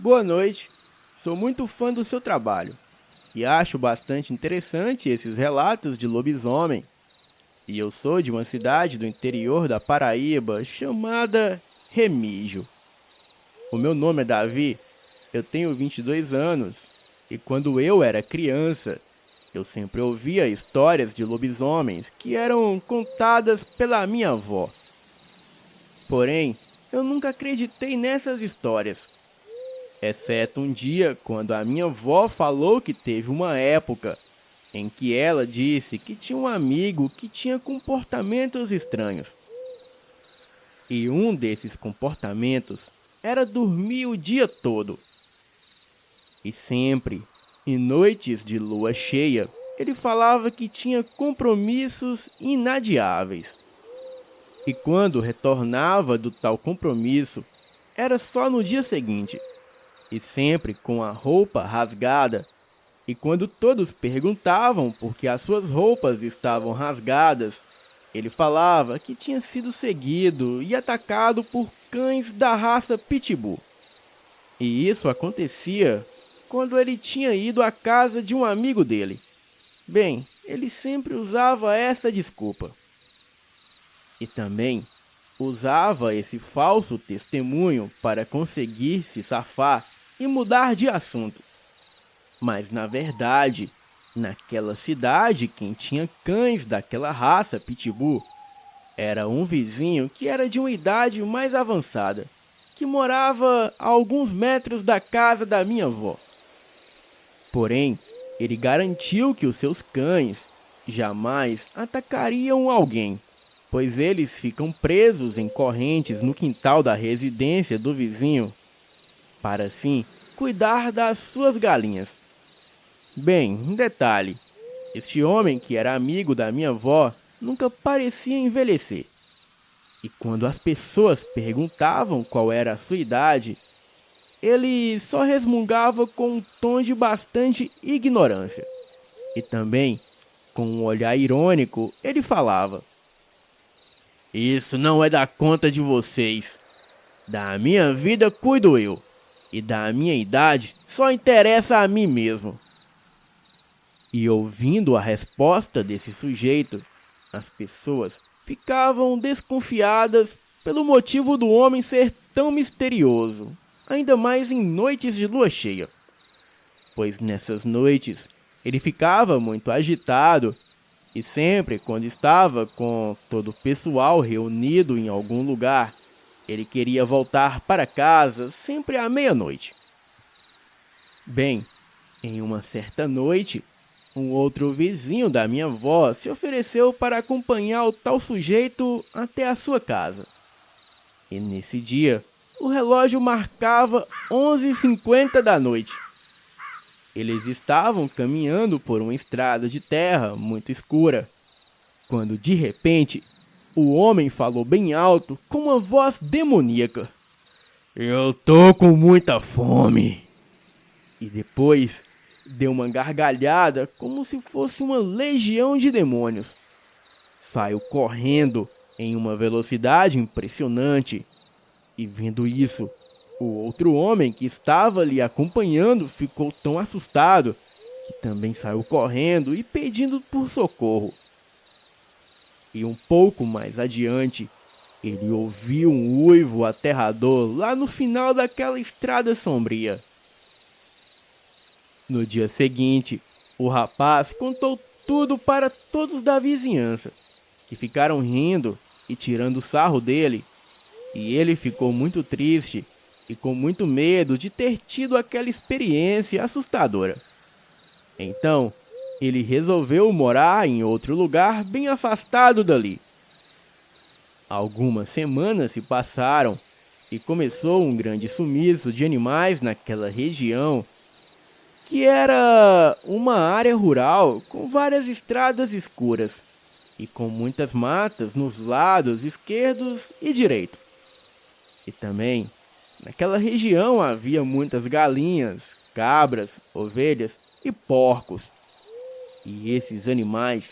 Boa noite. Sou muito fã do seu trabalho e acho bastante interessante esses relatos de lobisomem. E eu sou de uma cidade do interior da Paraíba chamada Remígio. O meu nome é Davi, eu tenho 22 anos e quando eu era criança, eu sempre ouvia histórias de lobisomens que eram contadas pela minha avó. Porém, eu nunca acreditei nessas histórias. Exceto um dia, quando a minha avó falou que teve uma época em que ela disse que tinha um amigo que tinha comportamentos estranhos. E um desses comportamentos era dormir o dia todo. E sempre, em noites de lua cheia, ele falava que tinha compromissos inadiáveis. E quando retornava do tal compromisso, era só no dia seguinte, e sempre com a roupa rasgada. E quando todos perguntavam por que as suas roupas estavam rasgadas, ele falava que tinha sido seguido e atacado por cães da raça Pitbull. E isso acontecia quando ele tinha ido à casa de um amigo dele. Bem, ele sempre usava essa desculpa. E também usava esse falso testemunho para conseguir se safar e mudar de assunto. Mas na verdade, naquela cidade, quem tinha cães daquela raça Pitbull era um vizinho que era de uma idade mais avançada, que morava a alguns metros da casa da minha avó. Porém, ele garantiu que os seus cães jamais atacariam alguém, pois eles ficam presos em correntes no quintal da residência do vizinho, para assim cuidar das suas galinhas. Bem, um detalhe: este homem, que era amigo da minha avó, nunca parecia envelhecer. E quando as pessoas perguntavam qual era a sua idade, ele só resmungava com um tom de bastante ignorância. E também, com um olhar irônico, ele falava: Isso não é da conta de vocês. Da minha vida cuido eu. E da minha idade só interessa a mim mesmo. E ouvindo a resposta desse sujeito, as pessoas ficavam desconfiadas pelo motivo do homem ser tão misterioso, ainda mais em noites de lua cheia. Pois nessas noites ele ficava muito agitado e sempre quando estava com todo o pessoal reunido em algum lugar, ele queria voltar para casa sempre à meia-noite. Bem, em uma certa noite, um outro vizinho da minha avó se ofereceu para acompanhar o tal sujeito até a sua casa. E nesse dia, o relógio marcava 11h50 da noite. Eles estavam caminhando por uma estrada de terra muito escura, quando de repente, o homem falou bem alto com uma voz demoníaca: Eu tô com muita fome. E depois deu uma gargalhada como se fosse uma legião de demônios. Saiu correndo em uma velocidade impressionante. E vendo isso, o outro homem que estava lhe acompanhando ficou tão assustado que também saiu correndo e pedindo por socorro. E um pouco mais adiante, ele ouviu um uivo aterrador lá no final daquela estrada sombria. No dia seguinte, o rapaz contou tudo para todos da vizinhança, que ficaram rindo e tirando sarro dele, e ele ficou muito triste e com muito medo de ter tido aquela experiência assustadora. Então, ele resolveu morar em outro lugar bem afastado dali. Algumas semanas se passaram e começou um grande sumiço de animais naquela região, que era uma área rural com várias estradas escuras e com muitas matas nos lados esquerdos e direito. E também, naquela região havia muitas galinhas, cabras, ovelhas e porcos. E esses animais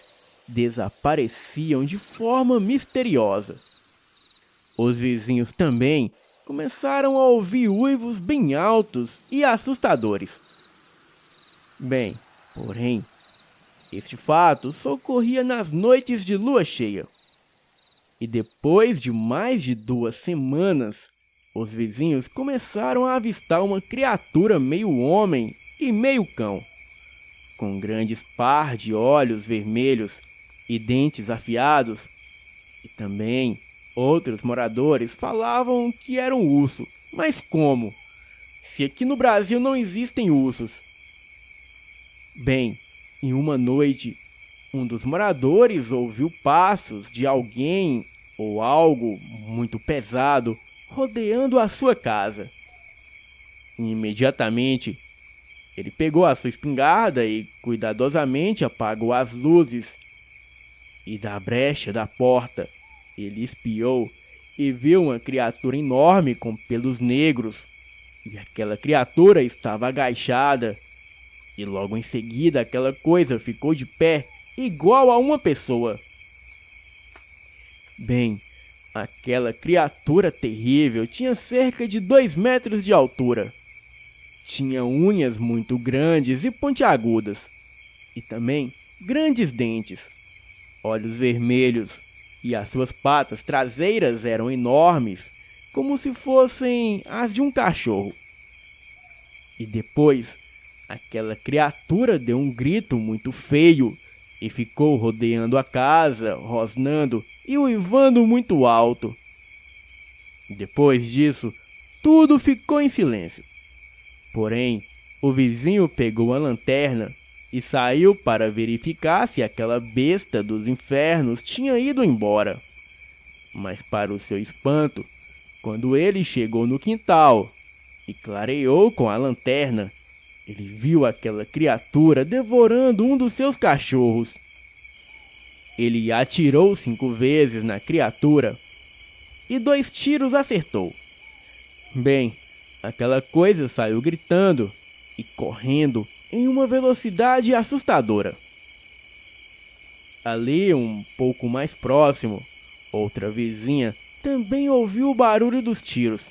desapareciam de forma misteriosa. Os vizinhos também começaram a ouvir uivos bem altos e assustadores. Bem, porém, este fato só ocorria nas noites de lua cheia. E depois de mais de 2 semanas, os vizinhos começaram a avistar uma criatura meio homem e meio cão, com grandes par de olhos vermelhos e dentes afiados. E também outros moradores falavam que era um urso. Mas como? Se aqui no Brasil não existem ursos. Bem, em uma noite, um dos moradores ouviu passos de alguém ou algo muito pesado rodeando a sua casa. E imediatamente, ele pegou a sua espingarda e cuidadosamente apagou as luzes. E da brecha da porta, ele espiou e viu uma criatura enorme com pelos negros. E aquela criatura estava agachada. E logo em seguida aquela coisa ficou de pé, igual a uma pessoa. Bem, aquela criatura terrível tinha cerca de 2 metros de altura. Tinha unhas muito grandes e pontiagudas. E também grandes dentes, olhos vermelhos, e as suas patas traseiras eram enormes, como se fossem as de um cachorro. E depois, aquela criatura deu um grito muito feio e ficou rodeando a casa, rosnando e uivando muito alto. Depois disso, tudo ficou em silêncio. Porém, o vizinho pegou a lanterna e saiu para verificar se aquela besta dos infernos tinha ido embora. Mas para o seu espanto, quando ele chegou no quintal e clareou com a lanterna, ele viu aquela criatura devorando um dos seus cachorros. Ele atirou 5 vezes na criatura e 2 tiros acertou. Bem, aquela coisa saiu gritando e correndo em uma velocidade assustadora. Ali, um pouco mais próximo, outra vizinha também ouviu o barulho dos tiros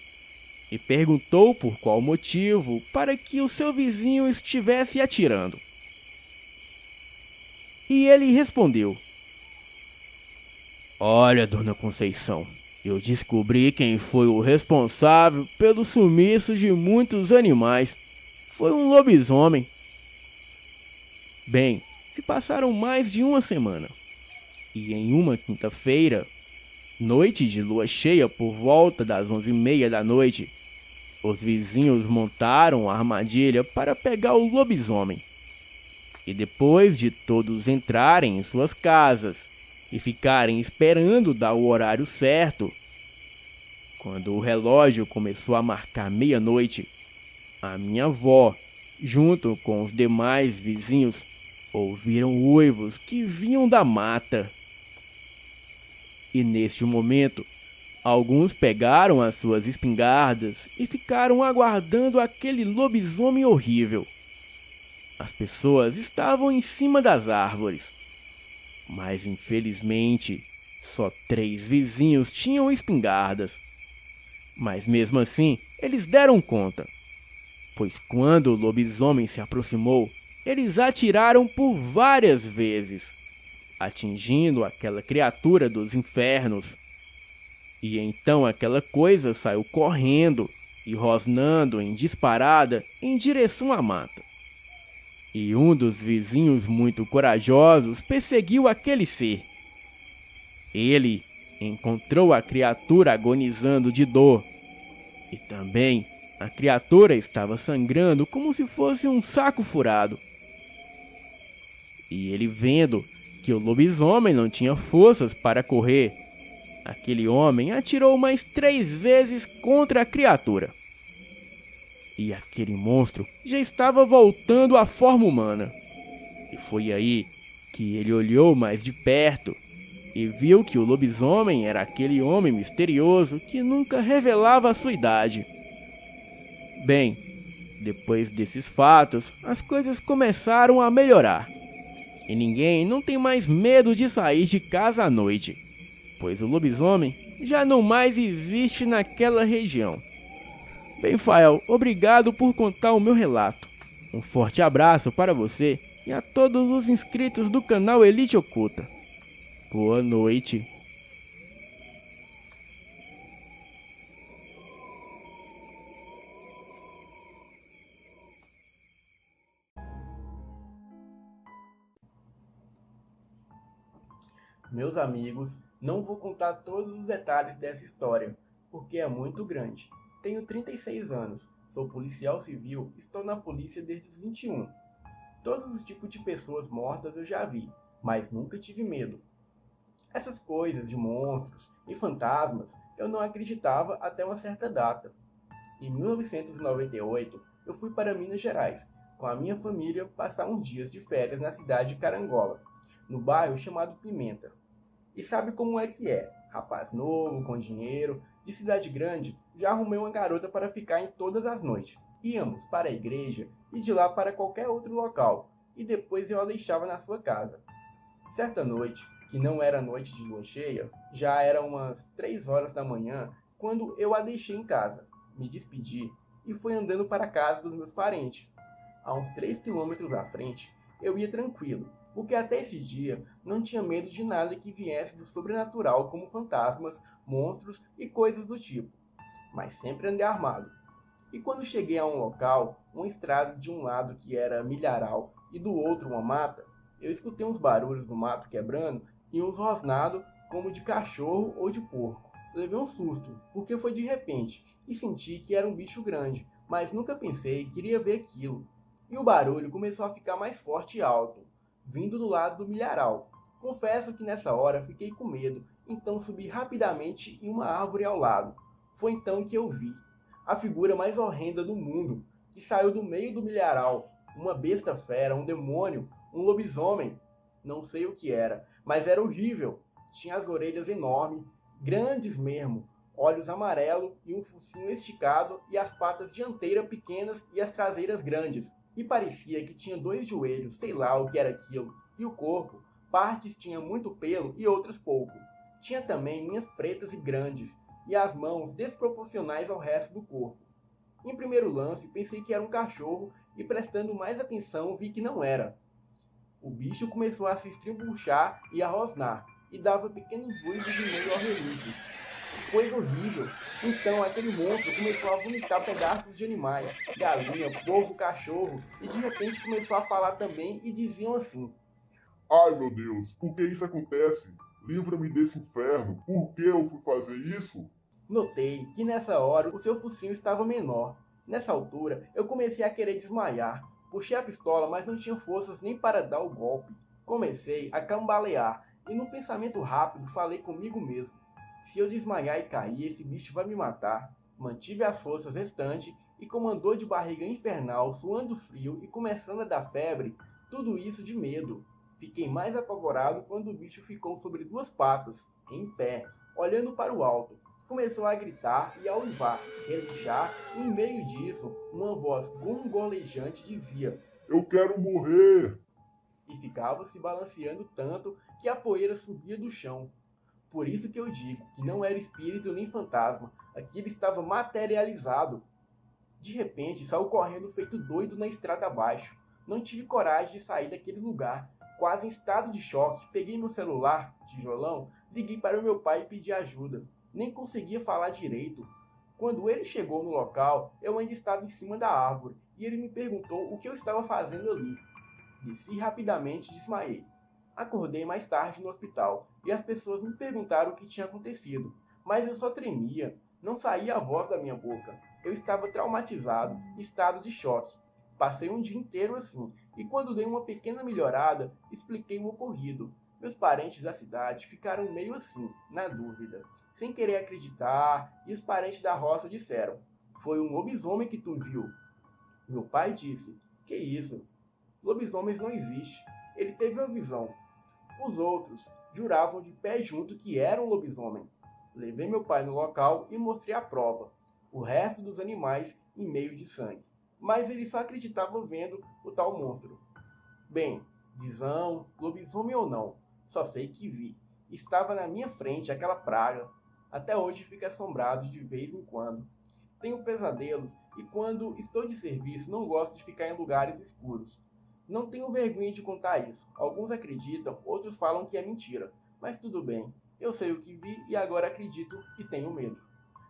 e perguntou por qual motivo para que o seu vizinho estivesse atirando. E ele respondeu: "Olha, dona Conceição, eu descobri quem foi o responsável pelo sumiço de muitos animais. Foi um lobisomem." Bem, se passaram mais de 1 semana. E em uma quinta-feira, noite de lua cheia por volta das 11h30 da noite, os vizinhos montaram a armadilha para pegar o lobisomem. E depois de todos entrarem em suas casas e ficarem esperando dar o horário certo, quando o relógio começou a marcar meia-noite, a minha avó, junto com os demais vizinhos, ouviram uivos que vinham da mata. E neste momento, alguns pegaram as suas espingardas e ficaram aguardando aquele lobisomem horrível. As pessoas estavam em cima das árvores, mas infelizmente só 3 vizinhos tinham espingardas. Mas mesmo assim, eles deram conta, pois quando o lobisomem se aproximou, eles atiraram por várias vezes, atingindo aquela criatura dos infernos. E então aquela coisa saiu correndo e rosnando em disparada em direção à mata. E um dos vizinhos muito corajosos perseguiu aquele ser. Ele encontrou a criatura agonizando de dor. E também a criatura estava sangrando como se fosse um saco furado. E ele, vendo que o lobisomem não tinha forças para correr, aquele homem atirou mais 3 vezes contra a criatura. E aquele monstro já estava voltando à forma humana. E foi aí que ele olhou mais de perto e viu que o lobisomem era aquele homem misterioso que nunca revelava a sua idade. Bem, depois desses fatos, as coisas começaram a melhorar. E ninguém não tem mais medo de sair de casa à noite, pois o lobisomem já não mais existe naquela região. Bem, Fael, obrigado por contar o meu relato. Um forte abraço para você e a todos os inscritos do canal Elite Oculta. Boa noite. Meus amigos, não vou contar todos os detalhes dessa história, porque é muito grande. Tenho 36 anos, sou policial civil, estou na polícia desde os 21. Todos os tipos de pessoas mortas eu já vi, mas nunca tive medo. Essas coisas de monstros e fantasmas eu não acreditava até uma certa data. Em 1998, eu fui para Minas Gerais, com a minha família, passar uns dias de férias na cidade de Carangola, no bairro chamado Pimenta. E sabe como é que é? Rapaz novo, com dinheiro, de cidade grande, já arrumei uma garota para ficar em todas as noites. Íamos para a igreja e de lá para qualquer outro local, e depois eu a deixava na sua casa. Certa noite, que não era noite de lua cheia, já era umas 3 horas da manhã, quando eu a deixei em casa. Me despedi e fui andando para a casa dos meus parentes. A uns 3 quilômetros à frente, eu ia tranquilo, porque até esse dia não tinha medo de nada que viesse do sobrenatural, como fantasmas, monstros e coisas do tipo, mas sempre andei armado. E quando cheguei a um local, uma estrada de um lado que era milharal e do outro uma mata, eu escutei uns barulhos no mato quebrando e uns rosnados como de cachorro ou de porco. Levei um susto, porque foi de repente, e senti que era um bicho grande, mas nunca pensei que iria ver aquilo. E o barulho começou a ficar mais forte e alto, vindo do lado do milharal. Confesso que nessa hora fiquei com medo, então subi rapidamente em uma árvore ao lado. Foi então que eu vi a figura mais horrenda do mundo, que saiu do meio do milharal. Uma besta fera, um demônio, um lobisomem. Não sei o que era, mas era horrível. Tinha as orelhas enormes, grandes mesmo, olhos amarelos e um focinho esticado e as patas dianteiras pequenas e as traseiras grandes. E parecia que tinha 2 joelhos, sei lá o que era aquilo. E o corpo, partes tinha muito pelo e outras pouco. Tinha também unhas pretas e grandes, e as mãos desproporcionais ao resto do corpo. Em primeiro lance, pensei que era um cachorro e, prestando mais atenção, vi que não era. O bicho começou a se estribuchar e a rosnar, e dava pequenos ruídos de meio ao relíquio. Que coisa horrível! Então aquele monstro começou a vomitar pedaços de animais, galinha, porco, cachorro, e de repente começou a falar também e diziam assim: Ai meu Deus, por que isso acontece? Livra-me desse inferno. Por que eu fui fazer isso? Notei que nessa hora o seu focinho estava menor. Nessa altura, eu comecei a querer desmaiar. Puxei a pistola, mas não tinha forças nem para dar o golpe. Comecei a cambalear e, num pensamento rápido, falei comigo mesmo: se eu desmaiar e cair, esse bicho vai me matar. Mantive as forças restantes e, com uma dor de barriga infernal, suando frio e começando a dar febre, tudo isso de medo. Fiquei mais apavorado quando o bicho ficou sobre 2 patas, em pé, olhando para o alto. Começou a gritar e a uivar, relinchar, e em meio disso, uma voz gongolejante dizia: Eu quero morrer! e ficava se balanceando tanto que a poeira subia do chão. Por isso que eu digo que não era espírito nem fantasma, aquilo estava materializado. De repente, saiu correndo feito doido na estrada abaixo. Não tive coragem de sair daquele lugar. Quase em estado de choque, peguei meu celular, tijolão, liguei para o meu pai e pedi ajuda. Nem conseguia falar direito. Quando ele chegou no local, eu ainda estava em cima da árvore e ele me perguntou o que eu estava fazendo ali. Desci rapidamente e desmaiei. Acordei mais tarde no hospital e as pessoas me perguntaram o que tinha acontecido, mas eu só tremia, não saía a voz da minha boca. Eu estava traumatizado, em estado de choque. Passei um dia inteiro assim, e quando dei uma pequena melhorada, expliquei o ocorrido. Meus parentes da cidade ficaram meio assim, na dúvida, sem querer acreditar, e os parentes da roça disseram: foi um lobisomem que tu viu. Meu pai disse: que isso? Lobisomens não existe. Ele teve uma visão. Os outros juravam de pé junto que era um lobisomem. Levei meu pai no local e mostrei a prova. O resto dos animais em meio de sangue. Mas ele só acreditava vendo o tal monstro. Bem, visão, lobisomem ou não, só sei que vi. Estava na minha frente aquela praga. Até hoje fica assombrado de vez em quando. Tenho pesadelos e quando estou de serviço não gosto de ficar em lugares escuros. Não tenho vergonha de contar isso. Alguns acreditam, outros falam que é mentira. Mas tudo bem. Eu sei o que vi e agora acredito e tenho medo.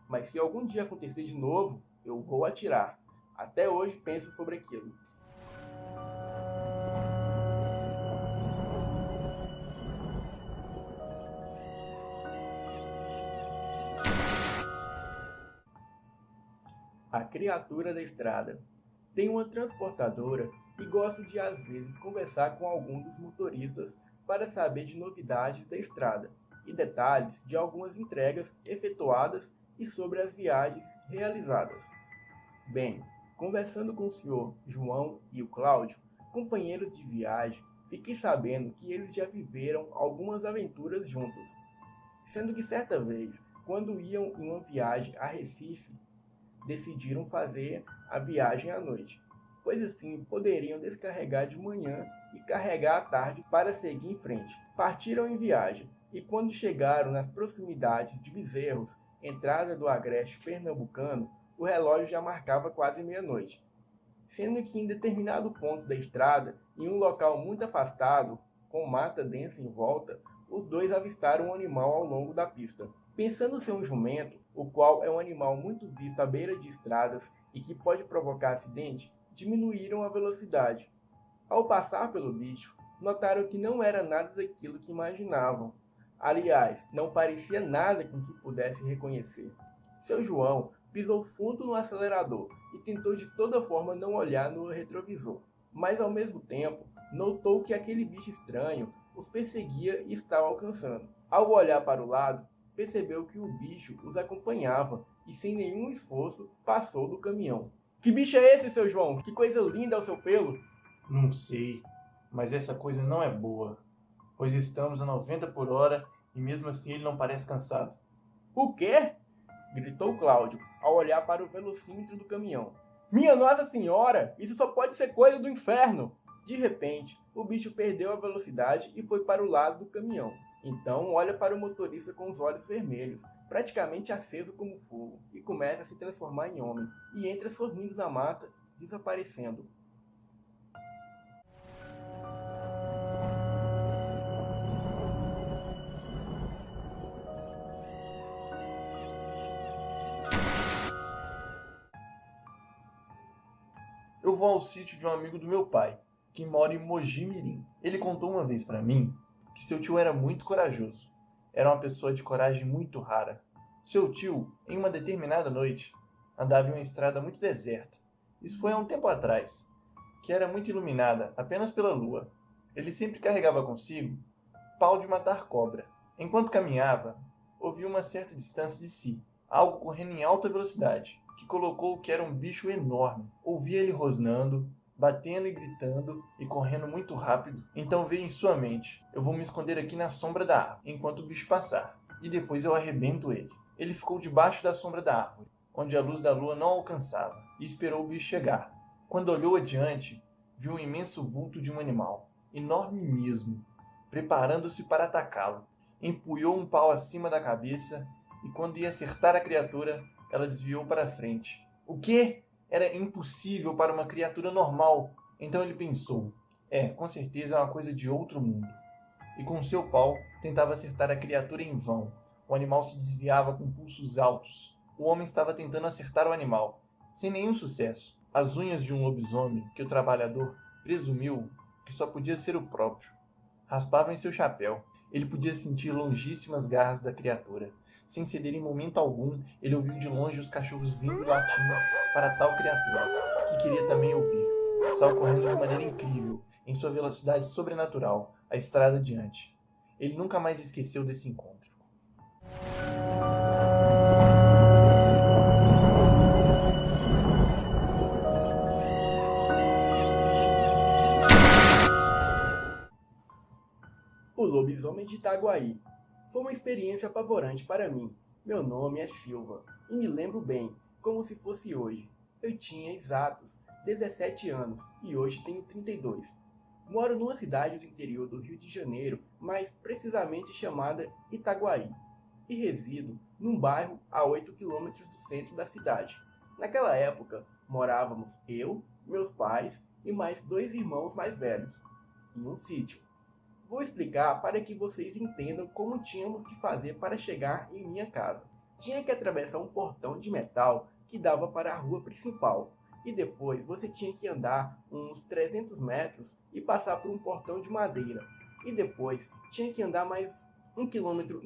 Mas se algum dia acontecer de novo, eu vou atirar. Até hoje penso sobre aquilo. A criatura da estrada. Tenho uma transportadora e gosto de às vezes conversar com algum dos motoristas para saber de novidades da estrada e detalhes de algumas entregas efetuadas e sobre as viagens realizadas. Bem, conversando com o senhor João e o Cláudio, companheiros de viagem, fiquei sabendo que eles já viveram algumas aventuras juntos, sendo que certa vez, quando iam em uma viagem a Recife, decidiram fazer a viagem à noite, pois assim poderiam descarregar de manhã e carregar à tarde para seguir em frente. Partiram em viagem e quando chegaram nas proximidades de Bezerros, entrada do agreste pernambucano, o relógio já marcava quase meia-noite, sendo que em determinado ponto da estrada, em um local muito afastado, com mata densa em volta, os dois avistaram um animal ao longo da pista. Pensando ser um jumento, o qual é um animal muito visto à beira de estradas e que pode provocar acidente, diminuíram a velocidade. Ao passar pelo bicho, notaram que não era nada daquilo que imaginavam. Aliás, não parecia nada com que pudesse reconhecer. Seu João pisou fundo no acelerador e tentou de toda forma não olhar no retrovisor. Mas ao mesmo tempo, notou que aquele bicho estranho os perseguia e estava alcançando. Ao olhar para o lado, percebeu que o bicho os acompanhava e sem nenhum esforço passou do caminhão. Que bicho é esse, seu João? Que coisa linda é o seu pelo! Não sei, mas essa coisa não é boa, pois estamos a 90 por hora e mesmo assim ele não parece cansado. O quê? Gritou Cláudio, ao olhar para o velocímetro do caminhão. Minha Nossa Senhora! Isso só pode ser coisa do inferno! De repente, o bicho perdeu a velocidade e foi para o lado do caminhão. Então olha para o motorista com os olhos vermelhos, praticamente aceso como fogo, e começa a se transformar em homem, e entra sorrindo na mata, desaparecendo. Eu vou ao sítio de um amigo do meu pai, que mora em Mogi Mirim. Ele contou uma vez para mim que seu tio era muito corajoso. Era uma pessoa de coragem muito rara. Seu tio, em uma determinada noite, andava em uma estrada muito deserta. Isso foi há um tempo atrás, que era muito iluminada apenas pela lua. Ele sempre carregava consigo pau de matar cobra. Enquanto caminhava, ouviu uma certa distância de si algo correndo em alta velocidade, que colocou que era um bicho enorme. Ouvia ele rosnando, batendo e gritando e correndo muito rápido. Então veio em sua mente: eu vou me esconder aqui na sombra da árvore enquanto o bicho passar, e depois eu arrebento ele. Ele ficou debaixo da sombra da árvore, onde a luz da lua não alcançava, e esperou o bicho chegar. Quando olhou adiante, viu um imenso vulto de um animal, enorme mesmo, preparando-se para atacá-lo. Empunhou um pau acima da cabeça e quando ia acertar a criatura, ela desviou para a frente. O quê? Era impossível para uma criatura normal. Então ele pensou: com certeza é uma coisa de outro mundo. E com seu pau tentava acertar a criatura em vão. O animal se desviava com pulsos altos. O homem estava tentando acertar o animal, sem nenhum sucesso. As unhas de um lobisomem, que o trabalhador presumiu que só podia ser o próprio, raspavam em seu chapéu. Ele podia sentir longíssimas garras da criatura. Sem ceder em momento algum, ele ouviu de longe os cachorros vindo latindo para tal criatura, que queria também ouvir. Saiu correndo de maneira incrível, em sua velocidade sobrenatural, a estrada adiante. Ele nunca mais esqueceu desse encontro. O lobisomem de Itaguaí. Foi uma experiência apavorante para mim. Meu nome é Silva e me lembro bem, como se fosse hoje. Eu tinha exatos 17 anos e hoje tenho 32. Moro numa cidade do interior do Rio de Janeiro, mais precisamente chamada Itaguaí, e resido num bairro a 8 quilômetros do centro da cidade. Naquela época, morávamos eu, meus pais e mais 2 irmãos mais velhos, em um sítio. Vou explicar para que vocês entendam como tínhamos que fazer para chegar em minha casa. Tinha que atravessar um portão de metal que dava para a rua principal, e depois você tinha que andar uns 300 metros e passar por um portão de madeira, e depois tinha que andar mais 1,5 km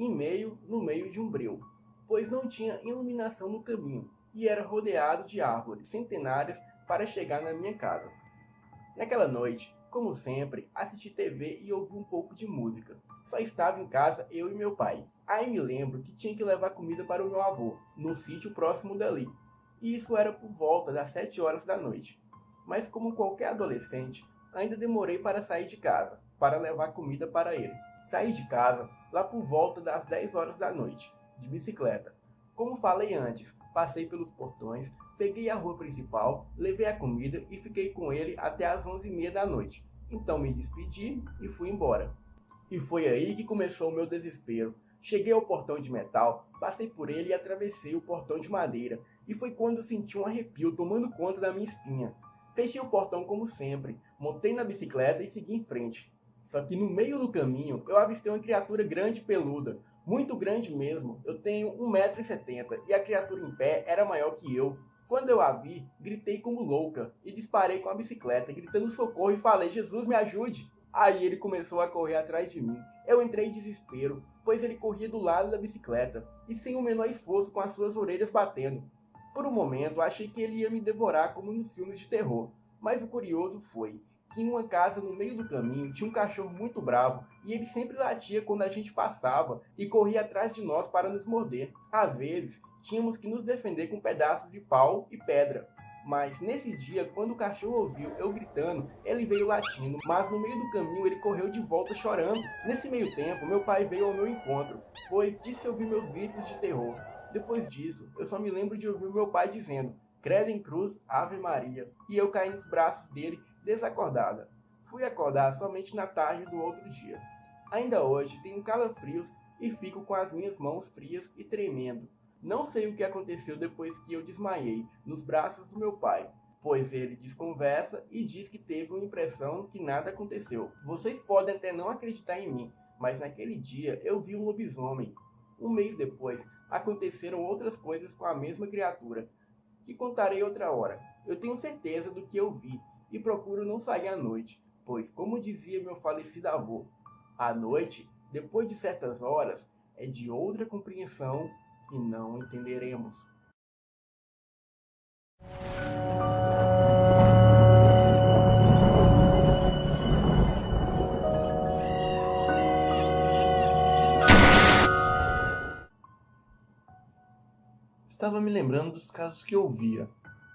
no meio de um breu, pois não tinha iluminação no caminho e era rodeado de árvores centenárias para chegar na minha casa. Naquela noite, como sempre, assisti TV e ouvi um pouco de música. Só estava em casa eu e meu pai. Aí me lembro que tinha que levar comida para o meu avô, no sítio próximo dali. E isso era por volta das 7 horas da noite. Mas como qualquer adolescente, ainda demorei para sair de casa, para levar comida para ele. Saí de casa lá por volta das 10 horas da noite, de bicicleta. Como falei antes, passei pelos portões, peguei a rua principal, levei a comida e fiquei com ele até as 11h30 da noite. Então me despedi e fui embora. E foi aí que começou o meu desespero. Cheguei ao portão de metal, passei por ele e atravessei o portão de madeira. E foi quando eu senti um arrepio tomando conta da minha espinha. Fechei o portão como sempre, montei na bicicleta e segui em frente. Só que no meio do caminho eu avistei uma criatura grande e peluda. Muito grande mesmo, eu tenho 1,70 m e a criatura em pé era maior que eu. Quando eu a vi, gritei como louca e disparei com a bicicleta, gritando socorro e falei: Jesus, me ajude! Aí ele começou a correr atrás de mim. Eu entrei em desespero, pois ele corria do lado da bicicleta e sem o menor esforço com as suas orelhas batendo. Por um momento achei que ele ia me devorar como nos filmes de terror, mas o curioso foi que em uma casa no meio do caminho tinha um cachorro muito bravo e ele sempre latia quando a gente passava e corria atrás de nós para nos morder. Às vezes, tínhamos que nos defender com pedaços de pau e pedra. Mas nesse dia, quando o cachorro ouviu eu gritando, ele veio latindo, mas no meio do caminho ele correu de volta chorando. Nesse meio tempo, meu pai veio ao meu encontro, pois disse ouvir meus gritos de terror. Depois disso, eu só me lembro de ouvir meu pai dizendo: Credo em cruz, Ave Maria, e eu caí nos braços dele, desacordada. Fui acordar somente na tarde do outro dia. Ainda hoje tenho calafrios e fico com as minhas mãos frias e tremendo. Não sei o que aconteceu depois que eu desmaiei nos braços do meu pai, pois ele desconversa e diz que teve uma impressão que nada aconteceu. Vocês podem até não acreditar em mim, mas naquele dia eu vi um lobisomem. Um mês depois, aconteceram outras coisas com a mesma criatura, que contarei outra hora. Eu tenho certeza do que eu vi e procuro não sair à noite, pois, como dizia meu falecido avô, à noite, depois de certas horas, é de outra compreensão que não entenderemos. Estava me lembrando dos casos que eu via,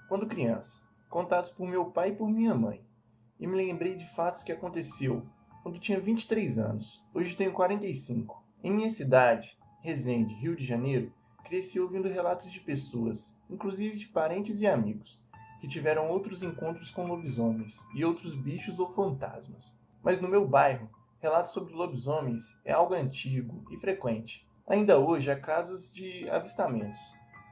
quando criança, contados por meu pai e por minha mãe. E me lembrei de fatos que aconteceu quando tinha 23 anos. Hoje tenho 45. Em minha cidade, Resende, Rio de Janeiro, cresci ouvindo relatos de pessoas, inclusive de parentes e amigos, que tiveram outros encontros com lobisomens e outros bichos ou fantasmas. Mas no meu bairro, relatos sobre lobisomens é algo antigo e frequente. Ainda hoje há casos de avistamentos.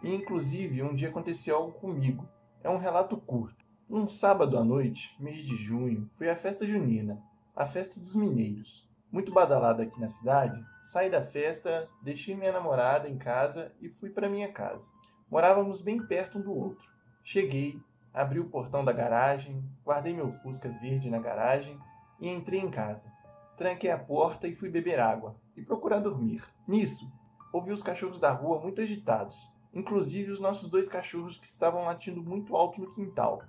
E inclusive um dia aconteceu algo comigo. É um relato curto. Um sábado à noite, mês de junho, foi a festa junina, a festa dos mineiros. Muito badalada aqui na cidade, saí da festa, deixei minha namorada em casa e fui para minha casa. Morávamos bem perto um do outro. Cheguei, abri o portão da garagem, guardei meu Fusca verde na garagem e entrei em casa. Tranquei a porta e fui beber água e procurar dormir. Nisso, ouvi os cachorros da rua muito agitados, inclusive os nossos 2 cachorros que estavam latindo muito alto no quintal.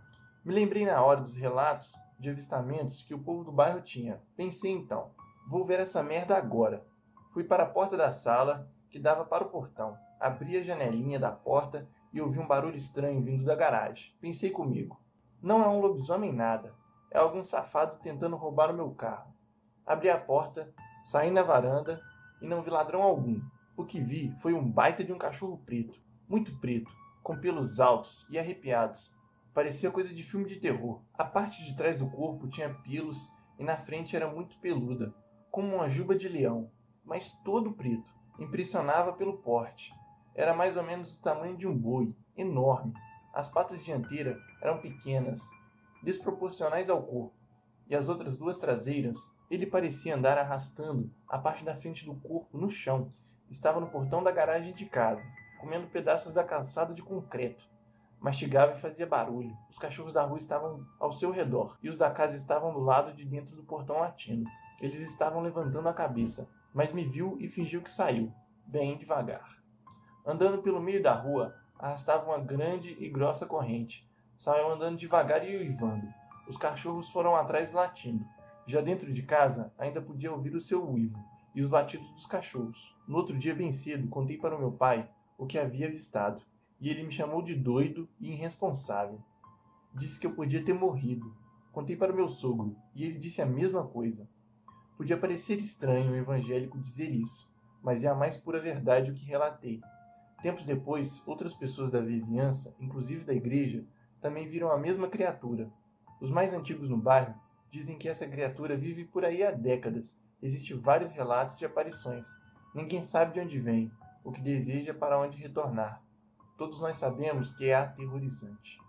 Me lembrei na hora dos relatos de avistamentos que o povo do bairro tinha. Pensei então, vou ver essa merda agora. Fui para a porta da sala, que dava para o portão. Abri a janelinha da porta e ouvi um barulho estranho vindo da garagem. Pensei comigo, não é um lobisomem nada, é algum safado tentando roubar o meu carro. Abri a porta, saí na varanda e não vi ladrão algum. O que vi foi um baita de um cachorro preto, muito preto, com pelos altos e arrepiados. Parecia coisa de filme de terror. A parte de trás do corpo tinha pelos e na frente era muito peluda, como uma juba de leão, mas todo preto. Impressionava pelo porte. Era mais ou menos do tamanho de um boi, enorme. As patas dianteiras eram pequenas, desproporcionais ao corpo, e as outras duas traseiras, ele parecia andar arrastando a parte da frente do corpo no chão. Estava no portão da garagem de casa, comendo pedaços da calçada de concreto. Mastigava e fazia barulho. Os cachorros da rua estavam ao seu redor, e os da casa estavam do lado de dentro do portão latindo. Eles estavam levantando a cabeça, mas me viu e fingiu que saiu, bem devagar. Andando pelo meio da rua, arrastava uma grande e grossa corrente. Saiu andando devagar e uivando. Os cachorros foram atrás latindo. Já dentro de casa, ainda podia ouvir o seu uivo e os latidos dos cachorros. No outro dia, bem cedo, contei para o meu pai o que havia avistado, e ele me chamou de doido e irresponsável. Disse que eu podia ter morrido. Contei para o meu sogro, e ele disse a mesma coisa. Podia parecer estranho um evangélico dizer isso, mas é a mais pura verdade o que relatei. Tempos depois, outras pessoas da vizinhança, inclusive da igreja, também viram a mesma criatura. Os mais antigos no bairro dizem que essa criatura vive por aí há décadas. Existem vários relatos de aparições. Ninguém sabe de onde vem, o que deseja, para onde retornar. Todos nós sabemos que é aterrorizante.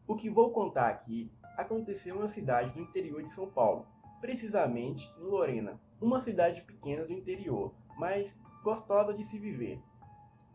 O que vou contar aqui aconteceu em uma cidade do interior de São Paulo, precisamente em Lorena, uma cidade pequena do interior, mas gostosa de se viver.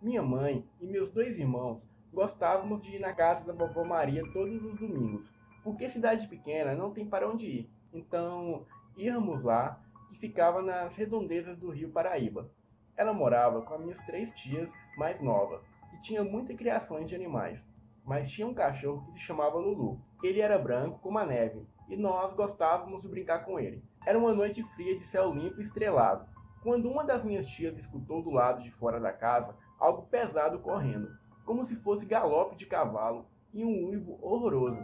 Minha mãe e meus 2 irmãos gostávamos de ir na casa da vovó Maria todos os domingos, porque cidade pequena não tem para onde ir. Então íamos lá, que ficava nas redondezas do Rio Paraíba. Ela morava com as minhas 3 tias mais novas e tinha muitas criações de animais. Mas tinha um cachorro que se chamava Lulu. Ele era branco como a neve e nós gostávamos de brincar com ele. Era uma noite fria de céu limpo e estrelado, quando uma das minhas tias escutou do lado de fora da casa algo pesado correndo, como se fosse galope de cavalo e um uivo horroroso,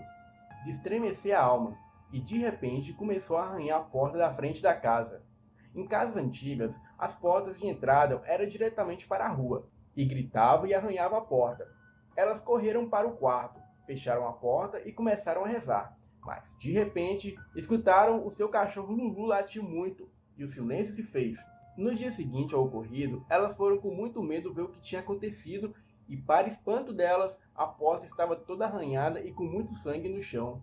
de estremecer a alma, e de repente começou a arranhar a porta da frente da casa. Em casas antigas, as portas de entrada eram diretamente para a rua, e gritava e arranhava a porta. Elas correram para o quarto, fecharam a porta e começaram a rezar. Mas, de repente, escutaram o seu cachorro Lulu latir muito, e o silêncio se fez. No dia seguinte ao ocorrido, elas foram com muito medo ver o que tinha acontecido, e para espanto delas, a porta estava toda arranhada e com muito sangue no chão.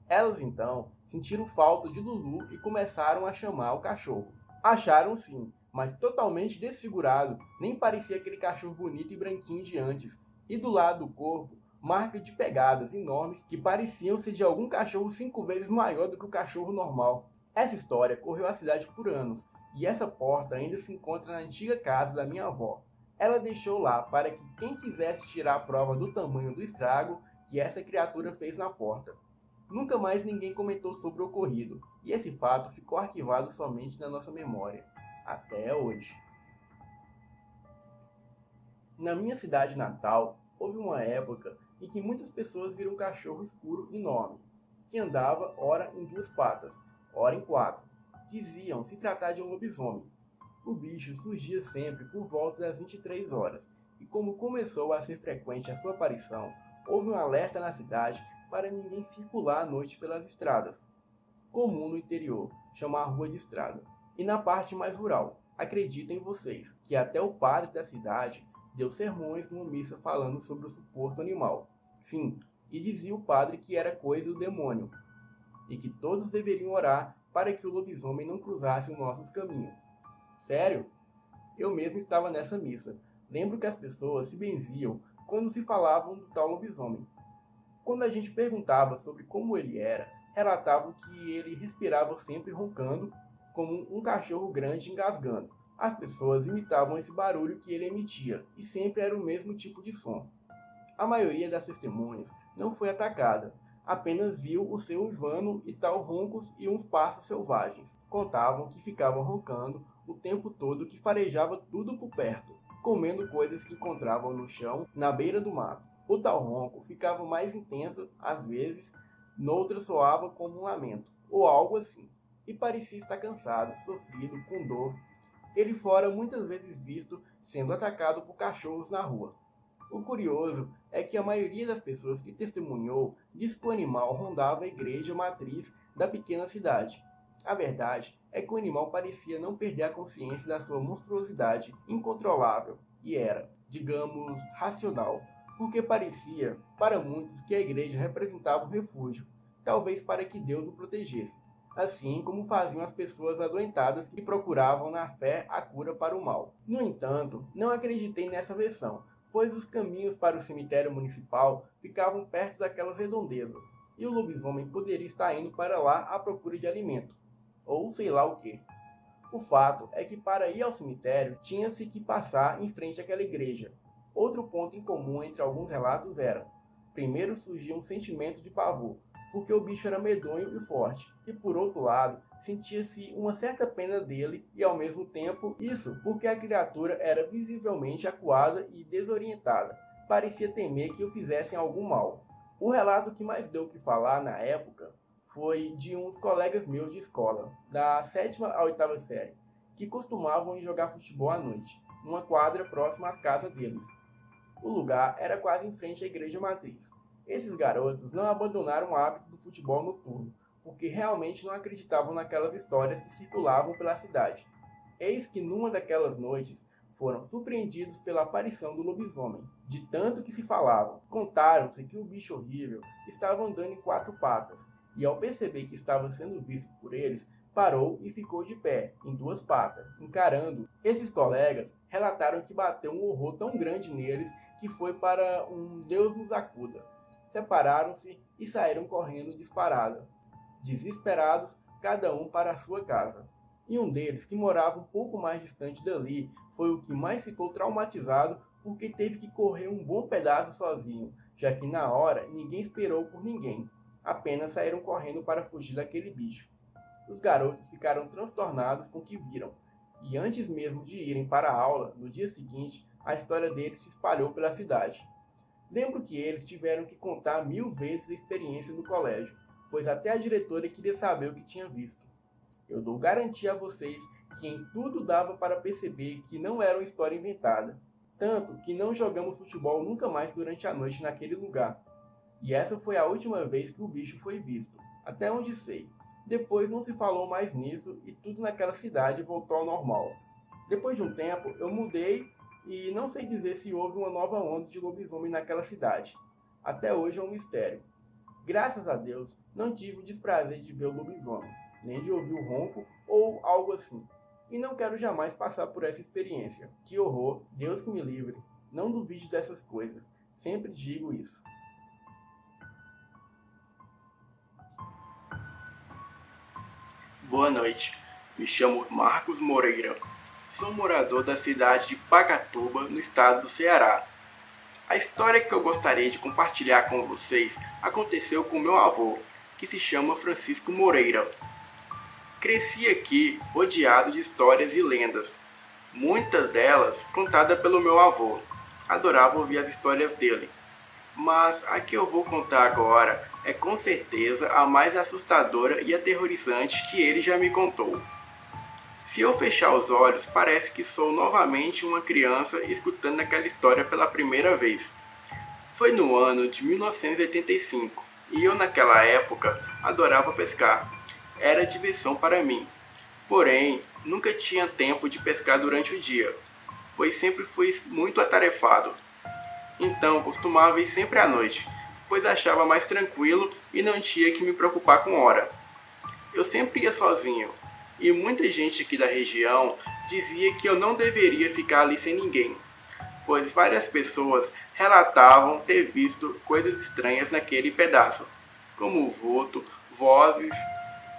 Elas então sentiram falta de Lulu e começaram a chamar o cachorro. Acharam sim, mas totalmente desfigurado, nem parecia aquele cachorro bonito e branquinho de antes. E do lado do corpo, marcas de pegadas enormes que pareciam ser de algum cachorro 5 vezes maior do que o cachorro normal. Essa história correu a cidade por anos, e essa porta ainda se encontra na antiga casa da minha avó. Ela deixou lá para que quem quisesse tirar a prova do tamanho do estrago que essa criatura fez na porta. Nunca mais ninguém comentou sobre o ocorrido, e esse fato ficou arquivado somente na nossa memória, até hoje. Na minha cidade natal, houve uma época em que muitas pessoas viram um cachorro escuro enorme, que andava ora em 2 patas, ora em 4. Diziam se tratar de um lobisomem. O bicho surgia sempre por volta das 23 horas, e como começou a ser frequente a sua aparição, houve um alerta na cidade para ninguém circular à noite pelas estradas. Comum no interior, chamar a rua de estrada. E na parte mais rural, acreditem vocês, que até o padre da cidade deu sermões numa missa falando sobre o suposto animal. Sim, e dizia o padre que era coisa do demônio, e que todos deveriam orar para que o lobisomem não cruzasse os nossos caminhos. Sério? Eu mesmo estava nessa missa. Lembro que as pessoas se benziam quando se falavam do tal lobisomem. Quando a gente perguntava sobre como ele era, relatavam que ele respirava sempre roncando, como um cachorro grande engasgando. As pessoas imitavam esse barulho que ele emitia, e sempre era o mesmo tipo de som. A maioria das testemunhas não foi atacada, apenas viu o seu uivano e tal roncos e uns passos selvagens. Contavam que ficava roncando o tempo todo, que farejava tudo por perto, comendo coisas que encontravam no chão, na beira do mato. O tal ronco ficava mais intenso, às vezes, noutras soava como um lamento, ou algo assim, e parecia estar cansado, sofrido, com dor. Ele fora muitas vezes visto sendo atacado por cachorros na rua. O curioso é que a maioria das pessoas que testemunhou diz que o animal rondava a igreja matriz da pequena cidade. A verdade é que o animal parecia não perder a consciência da sua monstruosidade incontrolável e era, digamos, racional, porque parecia, para muitos, que a igreja representava um refúgio, talvez para que Deus o protegesse, assim como faziam as pessoas adoentadas que procuravam na fé a cura para o mal. No entanto, não acreditei nessa versão, pois os caminhos para o cemitério municipal ficavam perto daquelas redondezas, e o lobisomem poderia estar indo para lá à procura de alimento, ou sei lá o que. O fato é que para ir ao cemitério tinha-se que passar em frente àquela igreja. Outro ponto em comum entre alguns relatos era: primeiro surgia um sentimento de pavor, porque o bicho era medonho e forte, e por outro lado, sentia-se uma certa pena dele e ao mesmo tempo isso porque a criatura era visivelmente acuada e desorientada, parecia temer que o fizessem algum mal. O relato que mais deu o que falar na época foi de uns colegas meus de escola, da 7ª à 8ª série, que costumavam ir jogar futebol à noite, numa quadra próxima à casa deles. O lugar era quase em frente à igreja matriz. Esses garotos não abandonaram o hábito do futebol noturno, porque realmente não acreditavam naquelas histórias que circulavam pela cidade. Eis que numa daquelas noites foram surpreendidos pela aparição do lobisomem. De tanto que se falavam, contaram-se que o bicho horrível estava andando em 4 patas, e ao perceber que estava sendo visto por eles, parou e ficou de pé, em 2 patas, encarando. Esses colegas relataram que bateu um horror tão grande neles que foi para um Deus nos acuda. Separaram-se e saíram correndo disparada, desesperados, cada um para a sua casa. E um deles, que morava um pouco mais distante dali, foi o que mais ficou traumatizado porque teve que correr um bom pedaço sozinho, já que na hora ninguém esperou por ninguém, apenas saíram correndo para fugir daquele bicho. Os garotos ficaram transtornados com o que viram, e antes mesmo de irem para a aula, no dia seguinte, a história deles se espalhou pela cidade. Lembro que eles tiveram que contar 1000 vezes a experiência no colégio, pois até a diretora queria saber o que tinha visto. Eu dou garantia a vocês que em tudo dava para perceber que não era uma história inventada, tanto que não jogamos futebol nunca mais durante a noite naquele lugar. E essa foi a última vez que o bicho foi visto, até onde sei. Depois não se falou mais nisso e tudo naquela cidade voltou ao normal. Depois de um tempo, eu mudei e não sei dizer se houve uma nova onda de lobisomem naquela cidade. Até hoje é um mistério. Graças a Deus, não tive o desprazer de ver o lobisomem, nem de ouvir o ronco ou algo assim. E não quero jamais passar por essa experiência. Que horror, Deus que me livre. Não duvide dessas coisas. Sempre digo isso. Boa noite, me chamo Marcos Moreira. Sou morador da cidade de Pacatuba, no estado do Ceará. A história que eu gostaria de compartilhar com vocês aconteceu com meu avô, que se chama Francisco Moreira. Cresci aqui rodeado de histórias e lendas, muitas delas contadas pelo meu avô. Adorava ouvir as histórias dele. Mas a que eu vou contar agora é com certeza a mais assustadora e aterrorizante que ele já me contou. Se eu fechar os olhos, parece que sou novamente uma criança escutando aquela história pela primeira vez. Foi no ano de 1985 e eu naquela época adorava pescar. Era diversão para mim. Porém, nunca tinha tempo de pescar durante o dia, pois sempre fui muito atarefado. Então costumava ir sempre à noite, pois achava mais tranquilo e não tinha que me preocupar com hora. Eu sempre ia sozinho, e muita gente aqui da região dizia que eu não deveria ficar ali sem ninguém, pois várias pessoas relatavam ter visto coisas estranhas naquele pedaço, como vulto, vozes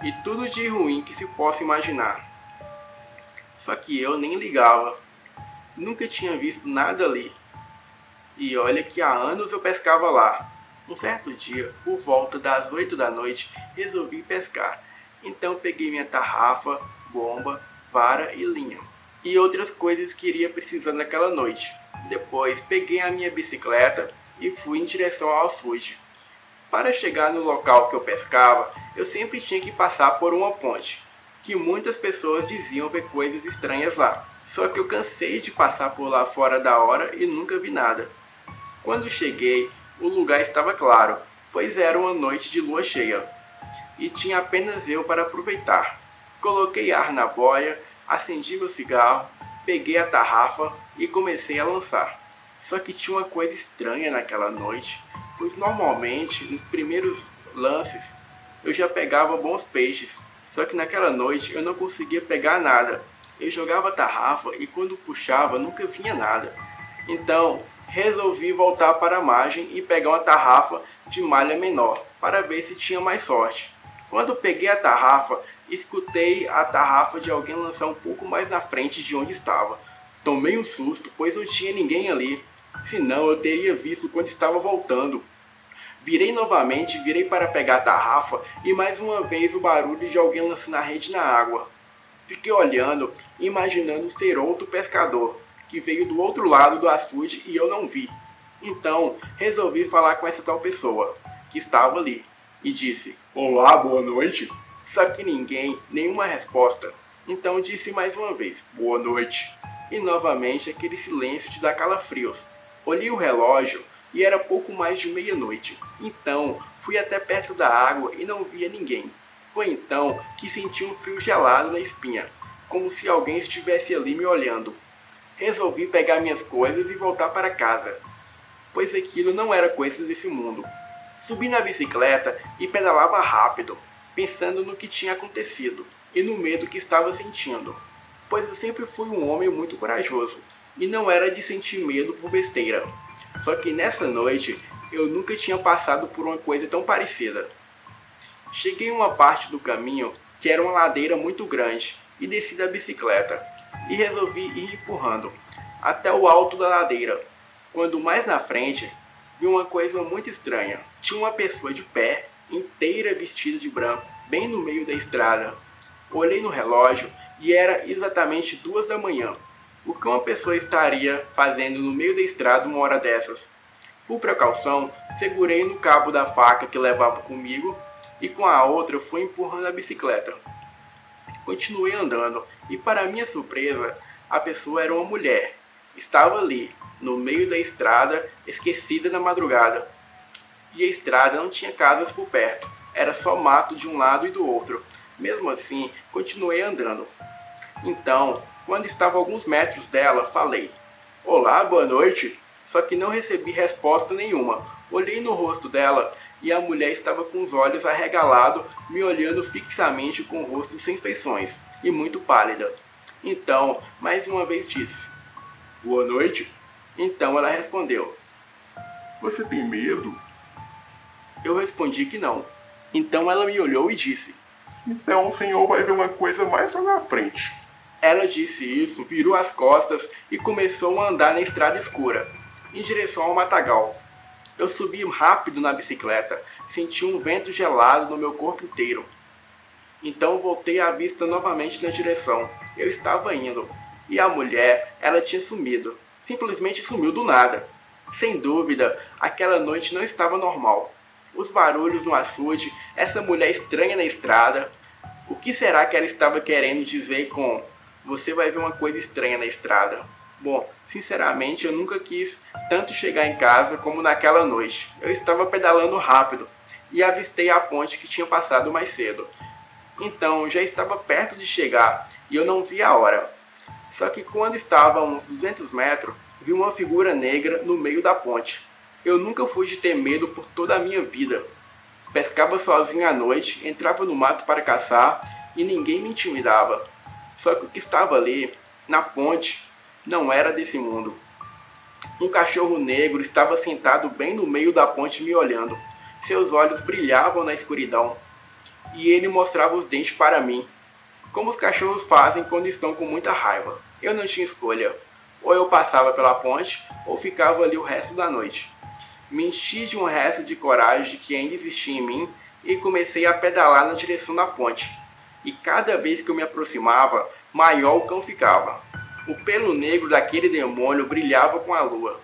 e tudo de ruim que se possa imaginar. Só que eu nem ligava, nunca tinha visto nada ali. E olha que há anos eu pescava lá. Um certo dia, por volta das 8 da noite, resolvi pescar. Então peguei minha tarrafa, bomba, vara e linha. E outras coisas que iria precisar naquela noite. Depois peguei a minha bicicleta e fui em direção ao açude. Para chegar no local que eu pescava, eu sempre tinha que passar por uma ponte, que muitas pessoas diziam ver coisas estranhas lá. Só que eu cansei de passar por lá fora da hora e nunca vi nada. Quando cheguei, o lugar estava claro, pois era uma noite de lua cheia, e tinha apenas eu para aproveitar. Coloquei ar na boia, acendi meu cigarro, peguei a tarrafa e comecei a lançar. Só que tinha uma coisa estranha naquela noite, pois normalmente, nos primeiros lances, eu já pegava bons peixes, só que naquela noite eu não conseguia pegar nada. Eu jogava a tarrafa e quando puxava nunca vinha nada. Então, resolvi voltar para a margem e pegar uma tarrafa de malha menor, para ver se tinha mais sorte. Quando peguei a tarrafa, escutei a tarrafa de alguém lançar um pouco mais na frente de onde estava. Tomei um susto, pois não tinha ninguém ali, senão eu teria visto quando estava voltando. Virei novamente, virei para pegar a tarrafa e mais uma vez o barulho de alguém lançando a rede na água. Fiquei olhando, imaginando ser outro pescador, que veio do outro lado do açude e eu não vi. Então, resolvi falar com essa tal pessoa, que estava ali, e disse: "Olá, boa noite." Só que ninguém, nenhuma resposta. Então disse mais uma vez: "Boa noite." E novamente aquele silêncio de dar calafrios. Olhei o relógio e era pouco mais de meia-noite. Então, fui até perto da água e não via ninguém. Foi então que senti um frio gelado na espinha, como se alguém estivesse ali me olhando. Resolvi pegar minhas coisas e voltar para casa, pois aquilo não era coisa desse mundo. Subi na bicicleta e pedalava rápido, pensando no que tinha acontecido e no medo que estava sentindo, pois eu sempre fui um homem muito corajoso e não era de sentir medo por besteira. Só que nessa noite eu nunca tinha passado por uma coisa tão parecida. Cheguei em uma parte do caminho que era uma ladeira muito grande e desci da bicicleta e resolvi ir empurrando até o alto da ladeira. Quando mais na frente, vi uma coisa muito estranha. Tinha uma pessoa de pé, inteira vestida de branco, bem no meio da estrada. Olhei no relógio e era exatamente 2 da manhã. O que uma pessoa estaria fazendo no meio da estrada uma hora dessas? Por precaução, segurei no cabo da faca que levava comigo e com a outra fui empurrando a bicicleta. Continuei andando e, para minha surpresa, a pessoa era uma mulher. Estava ali, no meio da estrada, esquecida na madrugada. E a estrada não tinha casas por perto, era só mato de um lado e do outro. Mesmo assim, continuei andando. Então, quando estava a alguns metros dela, falei: "Olá, boa noite." Só que não recebi resposta nenhuma. Olhei no rosto dela e a mulher estava com os olhos arregalados, me olhando fixamente com o rosto sem feições e muito pálida. Então, mais uma vez disse: "Boa noite." Então ela respondeu: Você tem medo? Eu respondi que não. Então ela me olhou e disse: Então o senhor vai ver uma coisa mais lá na frente. Ela disse isso, virou as costas e começou a andar na estrada escura, em direção ao matagal. Eu subi rápido na bicicleta, senti um vento gelado no meu corpo inteiro. Então voltei a vista novamente na direção. Eu estava indo, e a mulher, ela tinha sumido. Simplesmente sumiu do nada. Sem dúvida, aquela noite não estava normal. Os barulhos no açude, essa mulher estranha na estrada. O que será que ela estava querendo dizer com "você vai ver uma coisa estranha na estrada"? Bom, sinceramente eu nunca quis tanto chegar em casa como naquela noite. Eu estava pedalando rápido e avistei a ponte que tinha passado mais cedo. Então já estava perto de chegar e eu não vi a hora. Só que quando estava a uns 200 metros, vi uma figura negra no meio da ponte. Eu nunca fui de ter medo por toda a minha vida. Pescava sozinho à noite, entrava no mato para caçar e ninguém me intimidava. Só que o que estava ali, na ponte, não era desse mundo. Um cachorro negro estava sentado bem no meio da ponte me olhando. Seus olhos brilhavam na escuridão. E ele mostrava os dentes para mim, como os cachorros fazem quando estão com muita raiva. Eu não tinha escolha. Ou eu passava pela ponte, ou ficava ali o resto da noite. Me enchi de um resto de coragem que ainda existia em mim e comecei a pedalar na direção da ponte. E cada vez que eu me aproximava, maior o cão ficava. O pelo negro daquele demônio brilhava com a lua,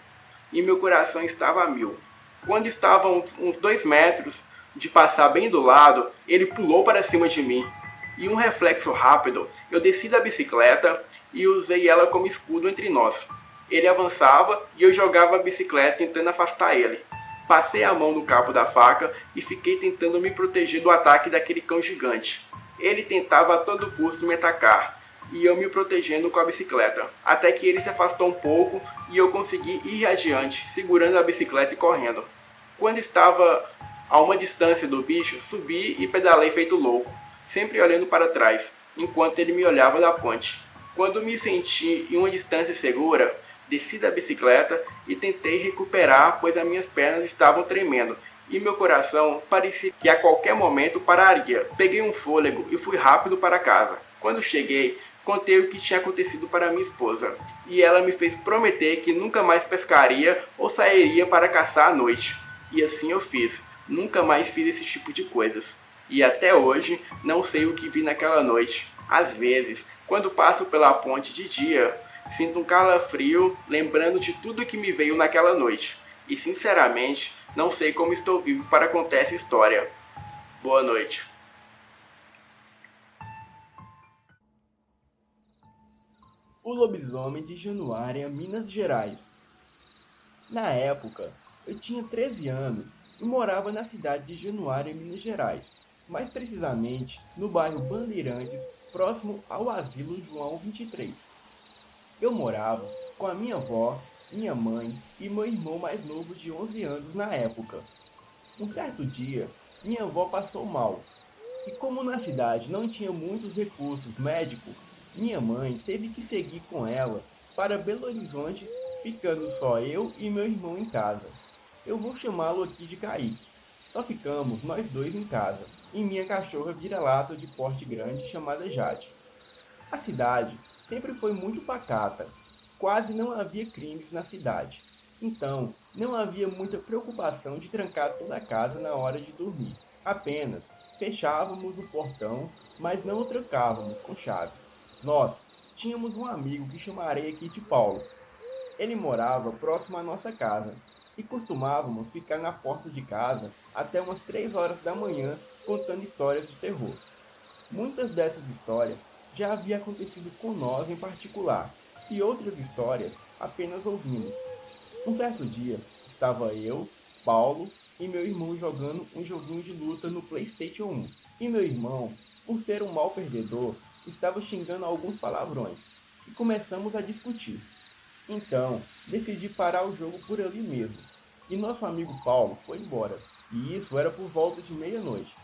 e meu coração estava a mil. Quando estava a uns 2 metros de passar bem do lado, ele pulou para cima de mim. E um reflexo rápido, eu desci da bicicleta e usei ela como escudo entre nós. Ele avançava e eu jogava a bicicleta tentando afastar ele. Passei a mão no cabo da faca e fiquei tentando me proteger do ataque daquele cão gigante. Ele tentava a todo custo me atacar, e eu me protegendo com a bicicleta, até que ele se afastou um pouco e eu consegui ir adiante, segurando a bicicleta e correndo. Quando estava a uma distância do bicho, subi e pedalei feito louco, sempre olhando para trás, enquanto ele me olhava da ponte. Quando me senti em uma distância segura, desci da bicicleta e tentei recuperar, pois as minhas pernas estavam tremendo e meu coração parecia que a qualquer momento pararia. Peguei um fôlego e fui rápido para casa. Quando cheguei, contei o que tinha acontecido para minha esposa, e ela me fez prometer que nunca mais pescaria ou sairia para caçar à noite. E assim eu fiz. Nunca mais fiz esse tipo de coisas. E até hoje não sei o que vi naquela noite. Às vezes, quando passo pela ponte de dia, sinto um calafrio lembrando de tudo que me veio naquela noite. E sinceramente, não sei como estou vivo para contar essa história. Boa noite. O lobisomem de Januária, Minas Gerais. Na época, eu tinha 13 anos e morava na cidade de Januária, Minas Gerais, mais precisamente no bairro Bandeirantes, próximo ao Asilo João 23. Eu morava com a minha avó, minha mãe e meu irmão mais novo de 11 anos na época. Um certo dia, minha avó passou mal, e como na cidade não tinha muitos recursos médicos, minha mãe teve que seguir com ela para Belo Horizonte, ficando só eu e meu irmão em casa. Eu vou chamá-lo aqui de Kaique. Só ficamos nós dois em casa, e minha cachorra vira-lata de porte grande chamada Jade. A cidade sempre foi muito pacata, quase não havia crimes na cidade. Então, não havia muita preocupação de trancar toda a casa na hora de dormir. Apenas fechávamos o portão, mas não o trancávamos com chave. Nós tínhamos um amigo que chamarei aqui de Paulo. Ele morava próximo à nossa casa e costumávamos ficar na porta de casa até umas 3 horas da manhã contando histórias de terror. Muitas dessas histórias já havia acontecido com nós em particular, e outras histórias apenas ouvimos. Um certo dia, estava eu, Paulo e meu irmão jogando um joguinho de luta no PlayStation 1. E meu irmão, por ser um mau perdedor, estava xingando alguns palavrões. E começamos a discutir. Então, decidi parar o jogo por ali mesmo. E nosso amigo Paulo foi embora. E isso era por volta de meia-noite.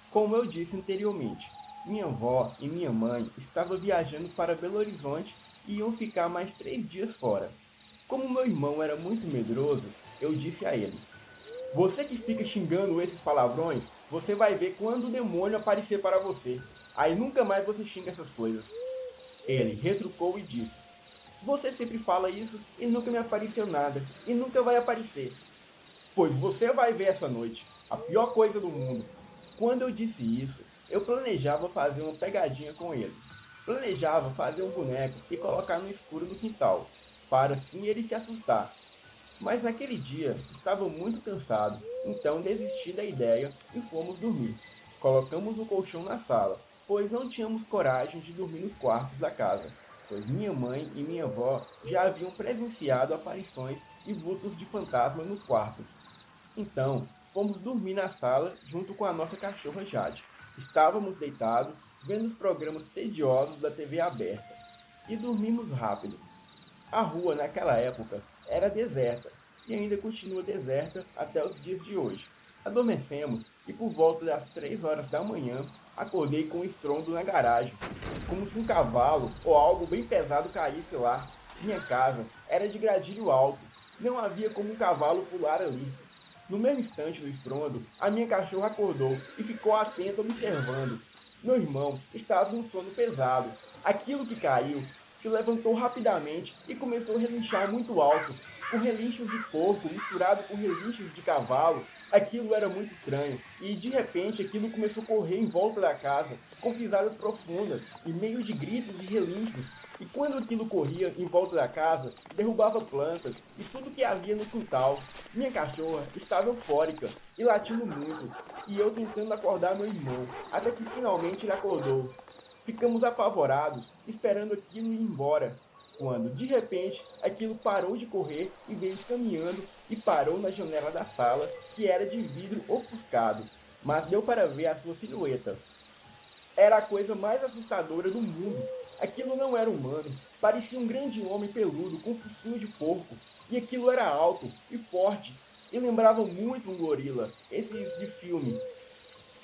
Como eu disse anteriormente, minha avó e minha mãe estavam viajando para Belo Horizonte e iam ficar mais 3 dias fora. Como meu irmão era muito medroso, eu disse a ele: "Você que fica xingando esses palavrões, você vai ver quando o demônio aparecer para você. Aí nunca mais você xinga essas coisas." Ele retrucou e disse: "Você sempre fala isso e nunca me apareceu nada, e nunca vai aparecer." "Pois você vai ver essa noite, a pior coisa do mundo." Quando eu disse isso, eu planejava fazer uma pegadinha com ele. Planejava fazer um boneco e colocar no escuro no quintal, para assim ele se assustar. Mas naquele dia estava muito cansado, então desisti da ideia e fomos dormir. Colocamos o colchão na sala, pois não tínhamos coragem de dormir nos quartos da casa, pois minha mãe e minha avó já haviam presenciado aparições e vultos de fantasma nos quartos. Então, fomos dormir na sala junto com a nossa cachorra Jade. Estávamos deitados, vendo os programas tediosos da TV aberta. E dormimos rápido. A rua, naquela época, era deserta, e ainda continua deserta até os dias de hoje. Adormecemos e por volta das 3 horas da manhã, acordei com um estrondo na garagem, como se um cavalo ou algo bem pesado caísse lá. Minha casa era de gradilho alto, não havia como um cavalo pular ali. No mesmo instante do estrondo, a minha cachorra acordou e ficou atenta observando. Meu irmão estava em um sono pesado. Aquilo que caiu se levantou rapidamente e começou a relinchar muito alto, com relinchos de porco misturado com relinchos de cavalo. Aquilo era muito estranho, e de repente aquilo começou a correr em volta da casa, com pisadas profundas, e meio de gritos e relinchos. E quando aquilo corria em volta da casa, derrubava plantas e tudo que havia no quintal. Minha cachorra estava eufórica e latindo muito, e eu tentando acordar meu irmão, até que finalmente ele acordou. Ficamos apavorados, esperando aquilo ir embora. quando, de repente, aquilo parou de correr e veio caminhando e parou na janela da sala, que era de vidro ofuscado, mas deu para ver a sua silhueta. Era a coisa mais assustadora do mundo. Aquilo não era humano, parecia um grande homem peludo com focinho de porco, e aquilo era alto e forte, e lembrava muito um gorila, esses de filme.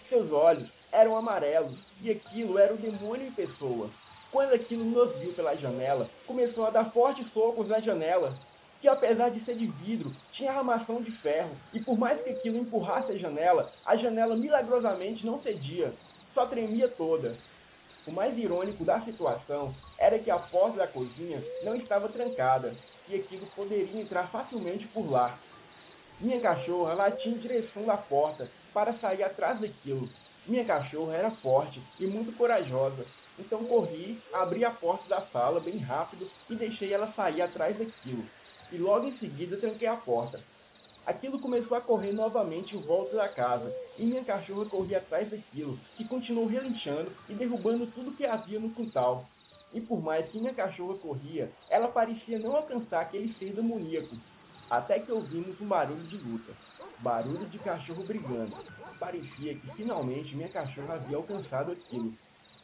Seus olhos eram amarelos, e aquilo era o demônio em pessoa. Quando aquilo nos viu pela janela, começou a dar fortes socos na janela, que apesar de ser de vidro, tinha armação de ferro, e por mais que aquilo empurrasse a janela milagrosamente não cedia, só tremia toda. O mais irônico da situação era que a porta da cozinha não estava trancada, e aquilo poderia entrar facilmente por lá. Minha cachorra latia em direção da porta para sair atrás daquilo. Minha cachorra era forte e muito corajosa, então corri, abri a porta da sala bem rápido e deixei ela sair atrás daquilo. E logo em seguida tranquei a porta. Aquilo começou a correr novamente em volta da casa, e minha cachorra corria atrás daquilo, que continuou relinchando e derrubando tudo que havia no quintal. E por mais que minha cachorra corria, ela parecia não alcançar aquele ser demoníaco. Até que ouvimos um barulho de luta. Barulho de cachorro brigando. Parecia que finalmente minha cachorra havia alcançado aquilo.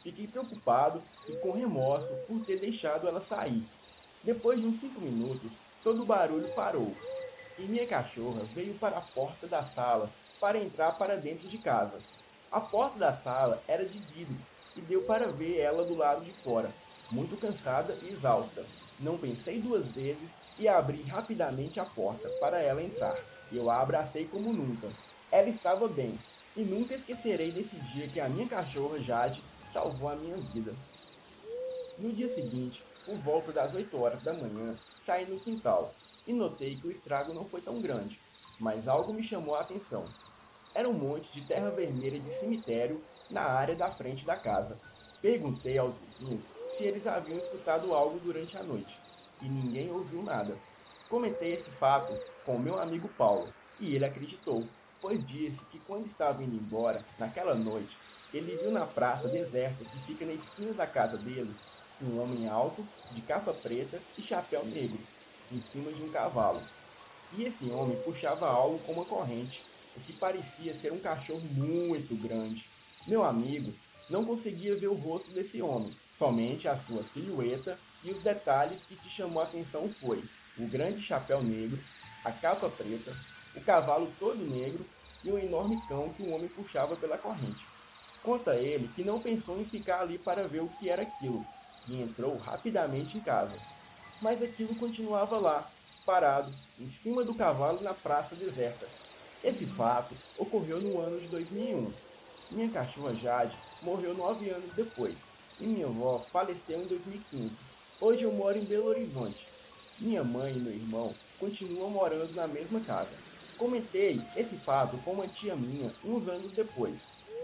Fiquei preocupado e com remorso por ter deixado ela sair. Depois de uns 5 minutos, todo o barulho parou. E minha cachorra veio para a porta da sala para entrar para dentro de casa. A porta da sala era de vidro e deu para ver ela do lado de fora, muito cansada e exausta. Não pensei 2 vezes e abri rapidamente a porta para ela entrar. Eu a abracei como nunca. Ela estava bem, e nunca esquecerei desse dia que a minha cachorra Jade salvou a minha vida. No dia seguinte, por volta das 8 horas da manhã, saí no quintal e notei que o estrago não foi tão grande, mas algo me chamou a atenção. Era um monte de terra vermelha de cemitério na área da frente da casa. Perguntei aos vizinhos se eles haviam escutado algo durante a noite, e ninguém ouviu nada. Comentei esse fato com meu amigo Paulo, e ele acreditou, pois disse que quando estava indo embora, naquela noite, ele viu na praça deserta que fica na esquina da casa dele, um homem alto, de capa preta e chapéu negro, em cima de um cavalo. E esse homem puxava algo com uma corrente, o que parecia ser um cachorro muito grande. Meu amigo não conseguia ver o rosto desse homem, somente a sua silhueta, e os detalhes que te chamou a atenção foi o grande chapéu negro, a capa preta, o cavalo todo negro e um enorme cão que o homem puxava pela corrente. Conta ele que não pensou em ficar ali para ver o que era aquilo, e entrou rapidamente em casa. Mas aquilo continuava lá, parado, em cima do cavalo na praça deserta. Esse fato ocorreu no ano de 2001. Minha cachorra Jade morreu 9 anos depois, e minha avó faleceu em 2015. Hoje eu moro em Belo Horizonte. Minha mãe e meu irmão continuam morando na mesma casa. Comentei esse fato com uma tia minha uns anos depois,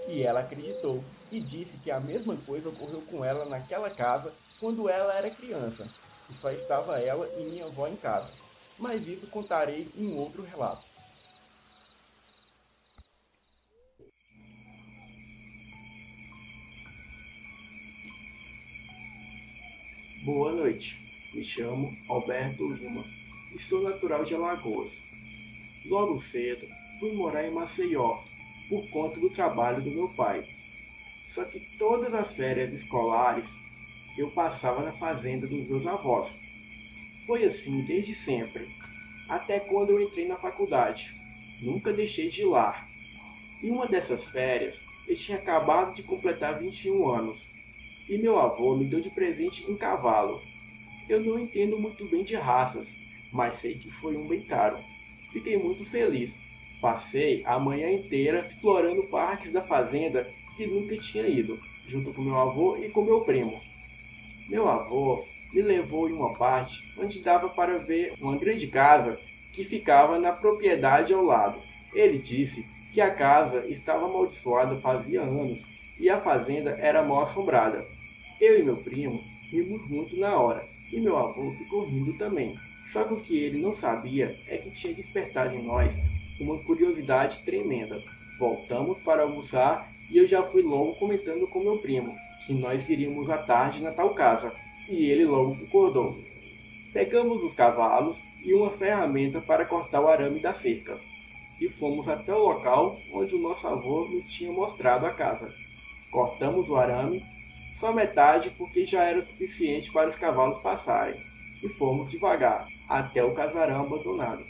e ela acreditou e disse que a mesma coisa ocorreu com ela naquela casa quando ela era criança, e só estava ela e minha avó em casa. Mas isso contarei em um outro relato. Boa noite, me chamo Alberto Lima e sou natural de Alagoas. Logo cedo, fui morar em Maceió por conta do trabalho do meu pai. Só que todas as férias escolares eu passava na fazenda dos meus avós. Foi assim desde sempre, até quando eu entrei na faculdade. Nunca deixei de ir lá. Em uma dessas férias, eu tinha acabado de completar 21 anos. E meu avô me deu de presente um cavalo. Eu não entendo muito bem de raças, mas sei que foi um bem caro. Fiquei muito feliz. Passei a manhã inteira explorando partes da fazenda que nunca tinha ido, junto com meu avô e com meu primo. Meu avô me levou em uma parte onde dava para ver uma grande casa que ficava na propriedade ao lado. Ele disse que a casa estava amaldiçoada fazia anos e a fazenda era mal assombrada. Eu e meu primo rimos muito na hora, e meu avô ficou rindo também. Só que o que ele não sabia é que tinha despertado em nós uma curiosidade tremenda. Voltamos para almoçar e eu já fui logo comentando com meu primo que nós iríamos à tarde na tal casa, e ele logo concordou. Pegamos os cavalos e uma ferramenta para cortar o arame da cerca, e fomos até o local onde o nosso avô nos tinha mostrado a casa. Cortamos o arame, só metade porque já era suficiente para os cavalos passarem, e fomos devagar até o casarão abandonado.